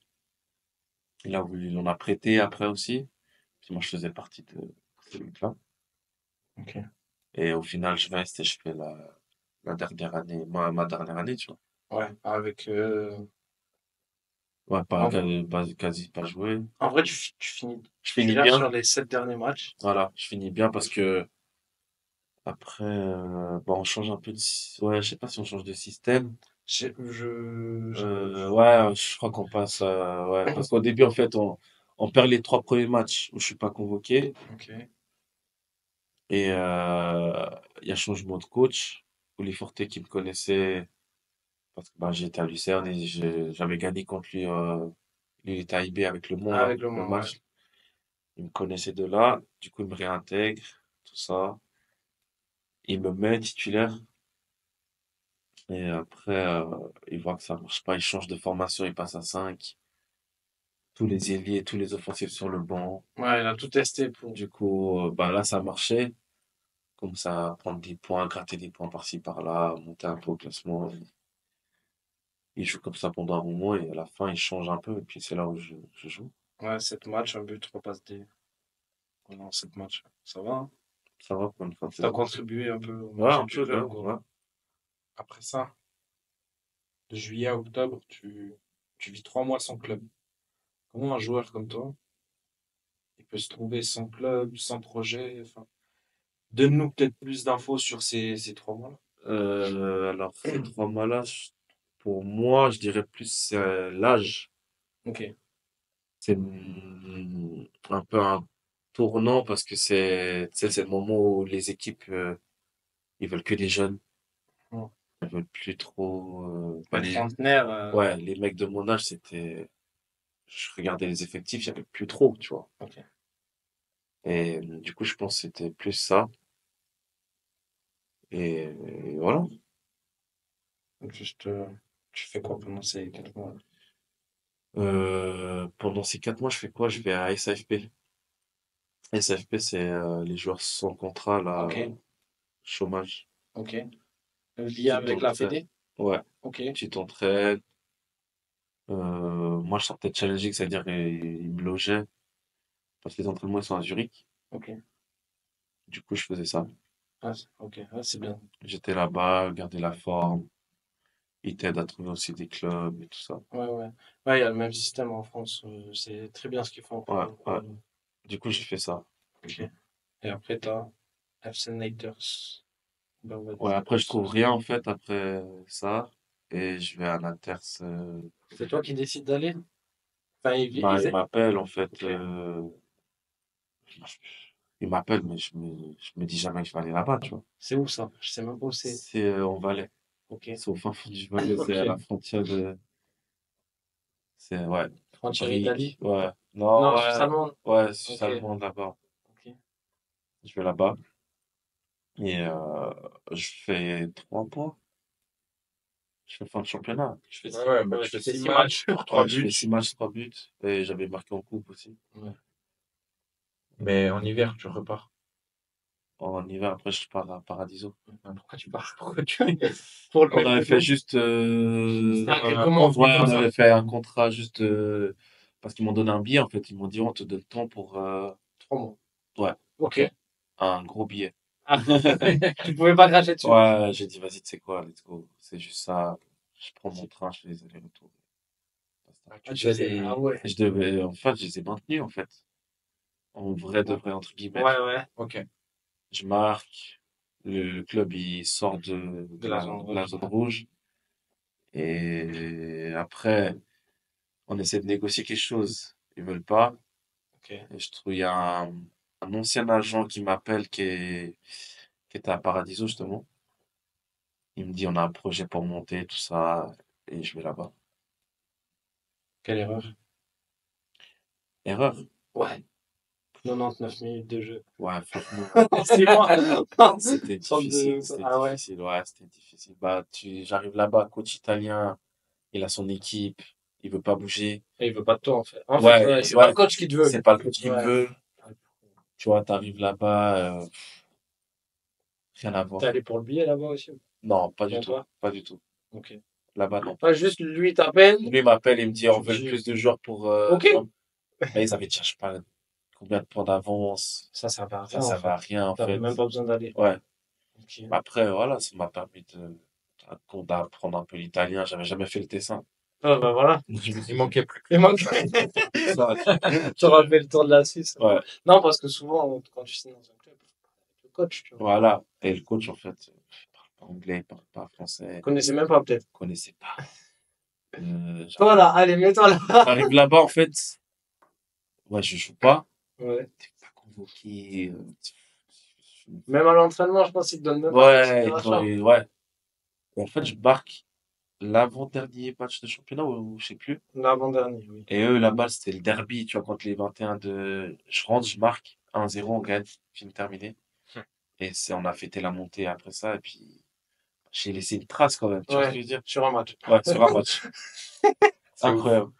Il en a prêté après aussi. Puis moi, je faisais partie de ce là. Ok. Et au final, je reste et je fais la dernière année, ma dernière année, tu vois. Ouais, avec. Ouais, En, quasi pas joué. en vrai, tu finis Je finis titulaire bien. sur les 7 derniers matchs. Voilà, je finis bien parce que après, bon, on change un peu ouais, je sais pas si on change de système. Ouais, je crois qu'on passe, ouais, parce qu'au début, en fait, on perd les 3 premiers matchs où je suis pas convoqué Ok. et il y a changement de coach. Oli Forte qui me connaissait parce que bah, j'étais à Lucerne et j'avais gagné contre lui. Il était à IB avec le Mont, là, Avec le le Mans, ouais. match. Il me connaissait de là. Du coup, il me réintègre, tout ça. Il me met titulaire. Et après, il voit que ça marche pas. Il change de formation, il passe à 5. Tous les ailiers, tous les offensifs sur le banc. Ouais, il a tout testé pour. Du coup, bah là, ça marchait. commencer à prendre des points, gratter des points par-ci, par-là, monter un peu au classement. Il joue comme ça pendant un moment et à la fin, il change un peu et puis c'est là où je joue. Ouais, 7 matchs, un but, 3 passes D. Pendant 7 matchs. Ça va, hein? Ça va pour une fin de T'as saison. contribué un peu au Ouais, maintien un du peu, club, là. quoi. Ouais. Après ça, de juillet à octobre, tu vis 3 mois sans club. Comment un joueur comme toi, il peut se trouver sans club, sans projet? Enfin, donne-nous peut-être plus d'infos sur ces 3 mois-là. Alors, ces 3 mois-là, pour moi, je dirais plus l'âge. Ok. C'est un peu un tournant parce que tu sais, c'est le moment où les équipes, ils veulent que des jeunes. Ouais. Ils veulent plus trop. Le trentenaire, Ouais, les mecs de mon âge, c'était. Je regardais les effectifs, il n'y avait plus trop, tu vois. ok. Et du coup, je pense que c'était plus ça. Et voilà. Donc, juste, tu fais quoi pendant ces 4 mois? Pendant ces 4 mois, je fais quoi? Je vais à SAFP. SAFP, c'est les joueurs sans contrat, là, Ok, chômage. ok. Lié Tu avec la t'entraînes. Fédé? Ouais, Ok, tu t'entraînes. Moi, je sortais de Challenging, c'est-à-dire qu'ils me logeaient parce que les entraînements ils sont à Zurich. ok. Du coup, je faisais ça. Ah, ok, ah, c'est bien. J'étais là-bas, garder la forme. Ils t'aident à trouver aussi des clubs et tout ça. Ouais, ouais. Ouais, il y a le même système en France. C'est très bien ce qu'ils font Ouais, pour, ouais. Du coup, j'ai fait ça. ok. Et après, t'as FC Naders. Ouais, après, je trouve rien en fait après ça. Et je vais à l'Inters. C'est toi qui décides d'aller? Enfin, Bah, il m'appelle en fait. Ok. Il m'appelle, mais je me dis jamais que je vais aller là-bas, tu vois. C'est où ça? Je sais même pas où c'est. C'est en Valais. Ok. C'est au fin fond du Valais, c'est à la Ok. frontière de. C'est, ouais. Frontière Italie? Brique. Ouais. Non, Non, Suisse ouais. allemande. Ouais, Suisse Ok. allemande là-bas. Ok. Je vais là-bas. Et je fais 3 points. Je fais fin de championnat. Je fais Ouais, bah, ouais, tu fais tu fais 6 6 matchs matchs. pour Ouais, 3 je fais buts. 6 matchs, 3 buts. Et j'avais marqué en coupe aussi. Ouais. Mais en hiver, tu repars. En hiver, après, je pars à Paradiso. Pourquoi tu pars? Pourquoi tu pour le On même avait fait boulot? juste. Ah, comment? Ouais, Comment on ça? avait fait un contrat juste. Parce qu'ils m'ont donné un billet, en fait. Ils m'ont dit, on te donne temps pour. 3 mois. Ouais, Ok. un gros billet. Ah. Tu pouvais pas cracher dessus. Ouais, j'ai dit, vas-y, tu sais quoi, let's go. C'est juste ça. Je prends mon train, je fais les allers-retours. Basta. Ah, Ah, tu tu fais sais. Ah les. ouais. Et je devais. En fait, je les ai maintenus, en fait. En vrai, de vrai, entre guillemets. Ouais, ouais. Ok. Je marque. Le club, il sort De la zone de la rouge. zone rouge. Et après, on essaie de négocier quelque chose. Ils veulent pas. Ok. Et je trouve, il y a un ancien agent qui m'appelle qui était à Paradiso, justement. Il me dit, on a un projet pour monter, tout ça. Et je vais là-bas. Quelle erreur. Erreur. Ouais. 99 minutes de jeu. Ouais, franchement, 6 mois. c'était Sorte difficile. de. C'était Ah ouais. difficile. Ouais, c'était difficile. Bah, j'arrive là-bas, coach italien. Il a son équipe. Il veut pas bouger. Et il veut pas de toi, en fait. En fait, Ouais, ouais, c'est pas ouais. le coach qui te veut. C'est pas le coach qui Ouais. veut. Tu vois, t'arrives là-bas, rien à voir. T'es allé pour le billet là-bas aussi? Non, pas du Même tout. pas? Pas du tout. Ok. Là-bas, non. Pas juste lui t'appelle. Lui m'appelle et me dit, on Tu veut dis. plus de joueurs pour. Ok. Mais ils avaient déjà, je sais pas, combien de points d'avance. Ça servait à Ça rien, en servait à fait. rien, en T'avais fait. même pas besoin d'aller. Ouais. Ok. Après, voilà, ça m'a permis d'apprendre un peu l'italien. J'avais jamais fait le dessin. Ah bah voilà. Je me suis Il dit, manquait plus que Il manque. ça, Tu auras fait le tour de la Suisse. ouais, Non, parce que souvent, quand tu signes dans un club, le coach, tu vois. voilà. Et le coach, en fait, il parle pas anglais, il parle pas français, Vous connaissez même pas, peut-être. il connaissait pas. Toi là, allez, mets-toi là. J'arrive là-bas, en fait, ouais, je joue pas. Ouais. T'es pas convoqué. Même à l'entraînement, je pense qu'ils te donnent même pas de Ouais, considération. ouais. Et en fait, je marque l'avant-dernier match de championnat ou je sais plus. L'avant-dernier, oui. Et eux, là-bas, c'était le derby, tu vois, contre les 21 de. Je rentre, je marque 1-0, on gagne, film terminé. Et on a fêté la montée après ça, et puis j'ai laissé une trace quand même, tu vois ce que je veux dire? Sur un match. Ouais, sur un match. C'est Incroyable.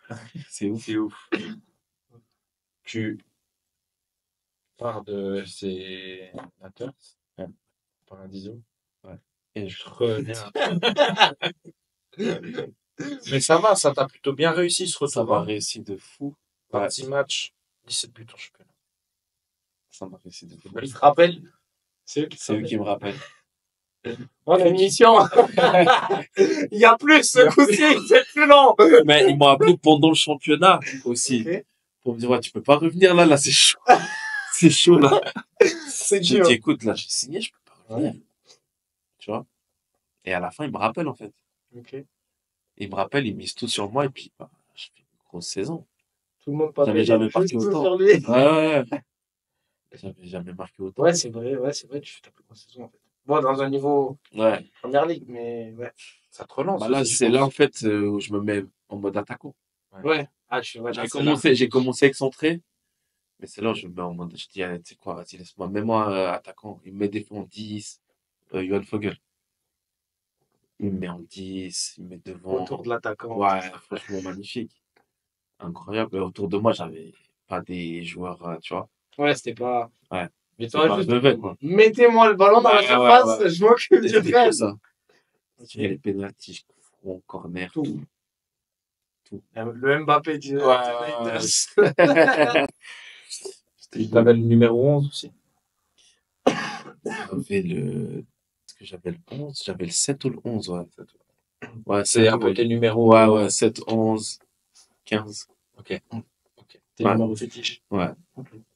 C'est ouf. C'est ouf. Tu pars de ces Naters. Ouais. Paradiso. Et Je reviens. Mais ça va, ça t'a plutôt bien réussi ce ça retour. m'a Hein. réussi de fou. 26 matchs, 17 buts en championnat. Ça m'a réussi de fou. Ils te rappellent. C'est eux qui te C'est eux qui me rappellent. Oh, l'émission. Il y a plus ce coup-ci, c'est plus long. Mais ils m'ont appelé pendant le championnat aussi. Ok. Pour me dire, ouais, tu peux pas revenir là, c'est chaud. C'est chaud là. C'est J'ai dur. dit, écoute, là, j'ai signé, je peux pas revenir. Tu vois. Et à la fin, ils me rappellent en fait. Ok. Ils me rappellent, ils misent tout sur moi et puis, bah, je fais une grosse saison. Tout le monde J'avais jamais marqué juste autant. sur lui. Ouais. J'avais jamais marqué autant. Ouais, c'est vrai, tu fais ta plus grosse saison en fait. Bon, dans un niveau Ouais. première ligue, mais ouais. Ça te relance. Bah là, aussi, je c'est là, pense. en fait, où je me mets en mode attaquant. Ouais. Ah, tu vois, J'ai commencé excentré. Mais c'est là où je me mets en mode, je dis, allez, tu sais quoi, vas-y, laisse-moi. Mets-moi attaquant. Il me met des fois en 10. Johan Fogel. Il me met en 10. Il me met devant. autour de l'attaquant. Ouais, franchement, magnifique. Incroyable. Et autour de moi, j'avais pas des joueurs, tu vois. Ouais, c'était pas. Ouais. Mais C'est toi, pas juste, Vevey, quoi. mettez-moi le ballon dans la Ouais, surface, ouais. je m'occupe du C'était reste. que ça. Ok. Et les pénaltys, front, corner, Tout. tout. Le Mbappé du Ouais. United. Tu avais le numéro 11 aussi. J'avais le. Est-ce que j'avais le 11? J'avais le 7 ou le 11, ouais. Ouais, C'est 7 un ou peu le- tes numéros. Ouais, 7, 11, 15. Ok. Tes Ouais. numéros fétiches. Ouais.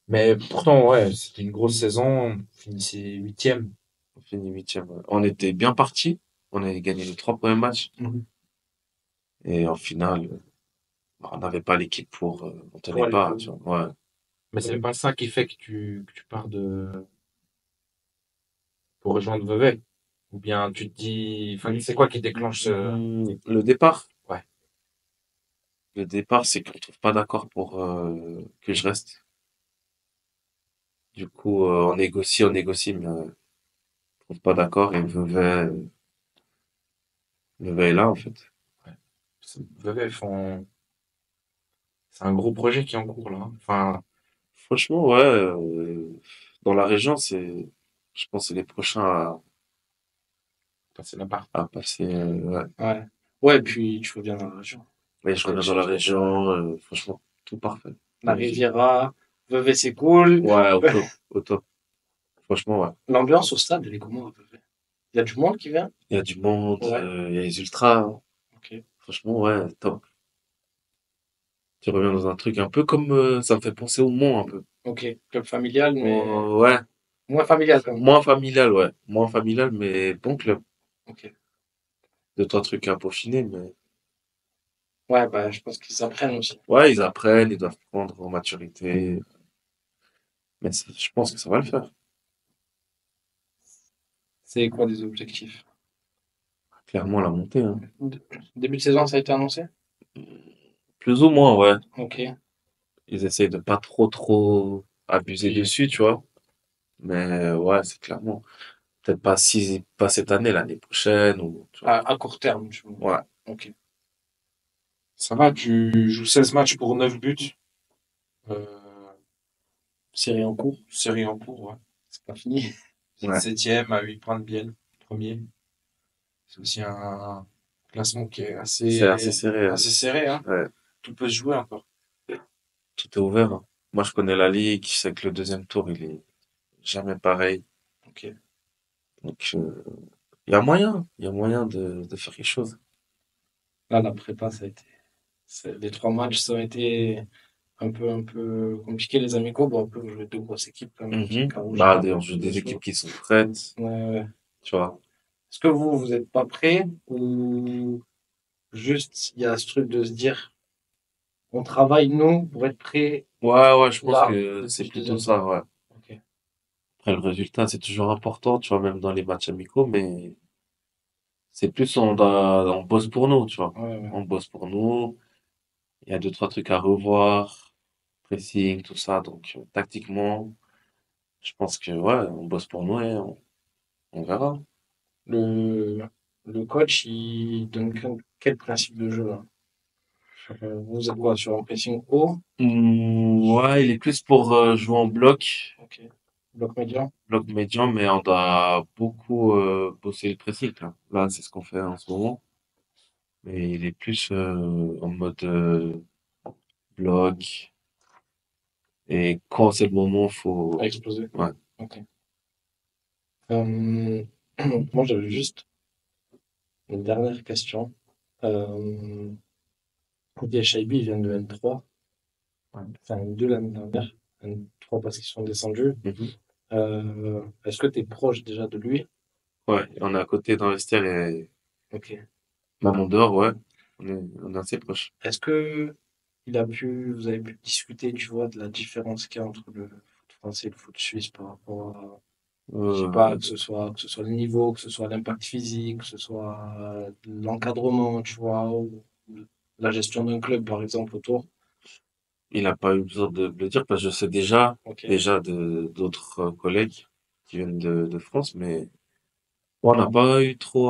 Mais pourtant, ouais, c'était une grosse saison. On finissait 8e. On finit 8e. Ouais. On était bien partis. On avait gagné les 3 premiers matchs. Mhm. Et en finale, on n'avait pas l'équipe pour. On tenait Pour aller pas, plus tu vois. Ouais. Mais c'est pas ça qui fait que tu pars pour rejoindre Vevey. Ou bien tu te dis. Enfin, c'est quoi qui déclenche Le départ. Ouais. Le départ, c'est qu'on ne trouve pas d'accord pour que je reste. Du coup, on négocie, mais on ne trouve pas d'accord et Vevey est là, en fait. Vevey font. C'est un gros projet qui est en cours là. Enfin, Franchement, ouais, dans la région, je pense que c'est les prochains c'est la part. à passer, ouais. Ouais. Ouais, puis tu reviens dans la région. Mais je reviens dans la région, franchement, tout parfait. La Magnifique. Riviera, Vevey, c'est cool. Ouais, au top. Franchement, ouais. L'ambiance au stade, elle est comment à Vevey? Il y a du monde qui vient? Il y a du monde, Ouais. il y a les ultras. Hein. Ok. Franchement, ouais, top. Tu reviens dans un truc un peu comme, ça me fait penser au Mans, un peu. Ok. Club familial, mais Ouais, moins familial quand même. moins familial, ouais. Moins familial, mais bon club. Ok. 2, 3 trucs à peaufiner, mais Ouais, bah, je pense qu'ils apprennent aussi. ouais, ils apprennent, ils doivent prendre en maturité. Mais je pense que ça va le faire. C'est quoi des objectifs? Clairement, la montée, hein. Début de saison, ça a été annoncé? Plus ou moins, ouais. Ok. Ils essayent de pas trop abuser Oui. dessus, tu vois. Mais ouais, c'est clairement. Peut-être pas cette année, l'année prochaine, ou, tu vois. À court terme, tu vois. Ouais. Ok. Ça va, tu joues 16 matchs pour 9 buts. Série en cours, Série en cours, ouais. c'est pas fini. Ouais. 7e à 8 points de Biel, premier. C'est aussi un classement qui est C'est assez serré. assez serré, hein. Ouais. Tout peut se jouer encore. Tout est ouvert. Hein. Moi, je connais la ligue. Je sais que le deuxième tour, il est jamais pareil. Ok. Donc, il y a moyen. Il y a moyen de faire quelque chose. Là, la prépa, ça a été. Les 3 matchs, ça a été un peu compliqué, les amicaux. Bon, après, vous jouez 2 grosses équipes quand même. Carouge, Bah, Carouge, on joue des Sochaux. équipes qui sont prêtes, Ouais. tu vois. Est-ce que vous êtes pas prêts ou juste il y a ce truc de se dire on travaille nous pour être prêts? Ouais, je pense Là, que c'est depuis plutôt deuxième ça, ouais. Ok. Après, le résultat, c'est toujours important, tu vois, même dans les matchs amicaux, mais c'est plus on bosse pour nous, tu vois. Ouais. On bosse pour nous. Il y a 2, 3 trucs à revoir, pressing, tout ça. Donc, tactiquement, je pense que, ouais, on bosse pour nous et on verra. Le, le coach, il donne quel principe de jeu là? Vous êtes quoi sur un pressing haut? Ouais, il est plus pour jouer en bloc Ok. Bloc médian. bloc médian, mais on doit beaucoup bosser le pressing, là. Là, c'est ce qu'on fait en ce moment. Mais il est plus en mode bloc. Et quand c'est le moment, À faut... exploser. Ouais. Ok. Euh, Moi, j'avais juste une dernière question. Euh, DHIB, ils viennent de N3, enfin N2 l'année dernière, N3 parce qu'ils sont descendus. Mhm. Est-ce que tu es proche déjà de lui? Ouais, on est à côté dans le vestiaire et Ok. même en dehors, ouais. On est assez proches. Est-ce que vous avez pu discuter, tu vois, de la différence qu'il y a entre le foot français et le foot suisse par rapport à, je sais pas, Euh, que ce soit le niveau, que ce soit l'impact physique, que ce soit l'encadrement, tu vois, ou la gestion d'un club, par exemple, autour. il n'a pas eu besoin de me le dire parce que je sais déjà, Ok. de d'autres collègues qui viennent de France, mais on n'a pas eu trop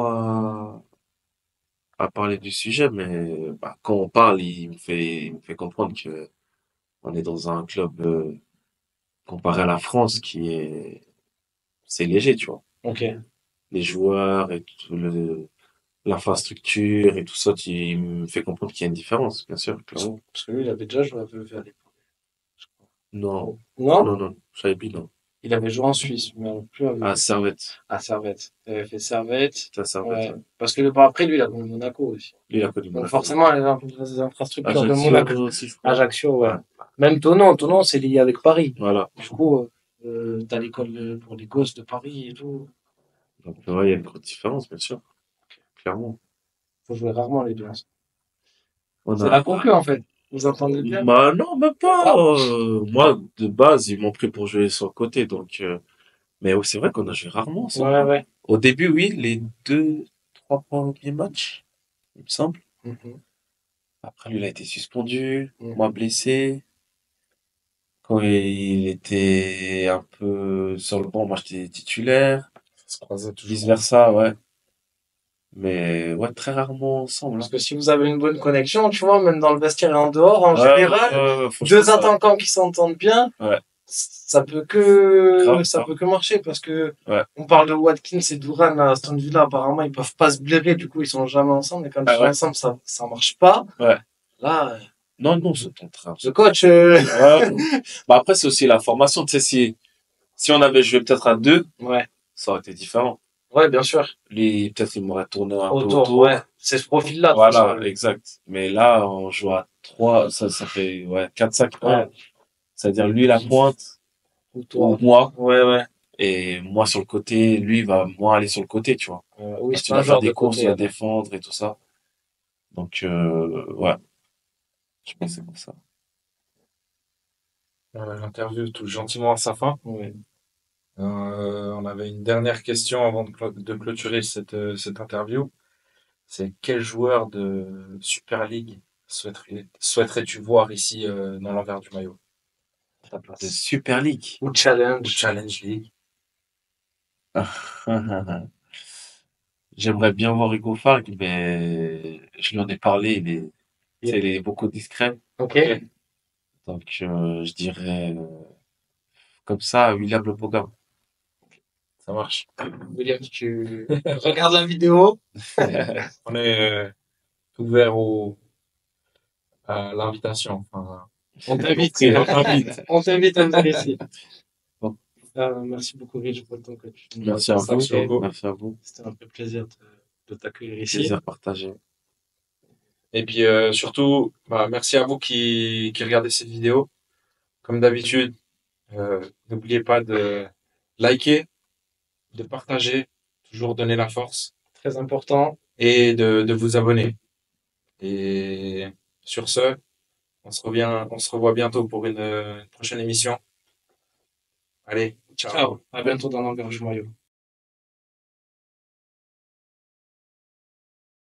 à parler du sujet, mais bah, quand on parle, il me fait comprendre que on est dans un club comparé à la France c'est léger, tu vois. Ok. Les joueurs et tout l'infrastructure et tout ça, il me fait comprendre qu'il y a une différence, bien sûr, clairement. Parce que lui, il avait déjà joué à VV à l'époque, je crois. Non, Non? non, Shaibi, non. Il avait joué en Suisse, mais plus à Ah, VV. Servette, À Servette. Il avait fait Servette. c'est à Servette, Ouais. ouais. Parce que après, lui, il a connu Monaco aussi. Lui, il a connu Donc Monaco. forcément, les infrastructures de Ajaccio Monaco. aussi, je crois. Ajaccio, ouais. Ouais, Même Tonon, c'est lié avec Paris. voilà. Du coup, t'as l'école pour les gosses de Paris et tout. Donc, ouais, il y a une grosse différence, bien sûr, clairement. Faut jouer rarement les deux ensemble. On C'est la a, concu, en fait. Vous entendez bien? bah, non, même pas. Ah, Moi, de base, ils m'ont pris pour jouer sur le côté, donc, mais c'est vrai qu'on a joué rarement ensemble, ouais, hein. ouais. Au début, oui, les deux, trois premiers matchs, il me semble. Mhm, Après, lui, il a été suspendu, moi mhm. blessé. Quand il était un peu sur le banc, moi j'étais titulaire. Ça se croisait Vice toujours. versa, ouais. Mais ouais, très rarement ensemble, Parce hein. que si vous avez une bonne connexion, tu vois, même dans le vestiaire et en dehors, en Ouais, général, franchement, deux ça, attaquants qui s'entendent bien, ouais, ça grave, peut que marcher parce que ouais. on parle de Watkins et Duran à Aston Villa, apparemment ils peuvent pas se blairer, du coup ils sont jamais ensemble et quand ils Ah sont ouais, ensemble ça marche pas. ouais. Là, Non, non, c'est ton train. le coach, Ouais. Bah après, c'est aussi la formation, tu sais, si on avait joué peut-être à deux, ouais, ça aurait été différent. ouais bien sûr, Lui, peut-être il m'aurait tourné un peu autour, ouais, autour. c'est ce profil-là de toute Voilà, façon. exact. Mais là, on joue à trois, ça fait, ouais, 4-5-1. Ouais, C'est-à-dire lui la pointe, ou autour, moi. ouais, ouais. Et moi sur le côté, lui il va moins aller sur le côté, tu vois. Oui, Parce c'est qu'il pas un doit faire joueur de des courses, il côté. doit défendre et tout ça. Donc ouais, je pense que c'est pour ça. L'interview touche gentiment à sa fin. Ouais. On avait une dernière question avant de clôturer cette interview. C'est quel joueur de Super League souhaiterais-tu voir ici dans l'envers du maillot? À ta De place. Super League. Ou Ou challenge. Challenge League. J'aimerais bien voir Hugo Farg, mais je lui en ai parlé, tu sais, Yeah. il est beaucoup discret. Ok. Donc je dirais comme ça, William Le Pogba. Ça marche. William, tu regardes la vidéo. On est ouvert à l'invitation. Enfin, On t'invite. on t'invite. On t'invite à venir ici. Bon, Merci beaucoup, Rich, pour le temps que tu nous as merci à vous, Merci consacré. beaucoup. merci à vous. C'était un vrai plaisir de t'accueillir ici. Plaisir partagé. Et puis surtout, bah, merci à vous qui regardez cette vidéo. Comme d'habitude, n'oubliez pas de liker, de partager, toujours donner la force Très important. et de vous abonner. Et sur ce, on se revoit bientôt pour une prochaine émission. Allez, ciao. Ciao. À bientôt dans l'engagement.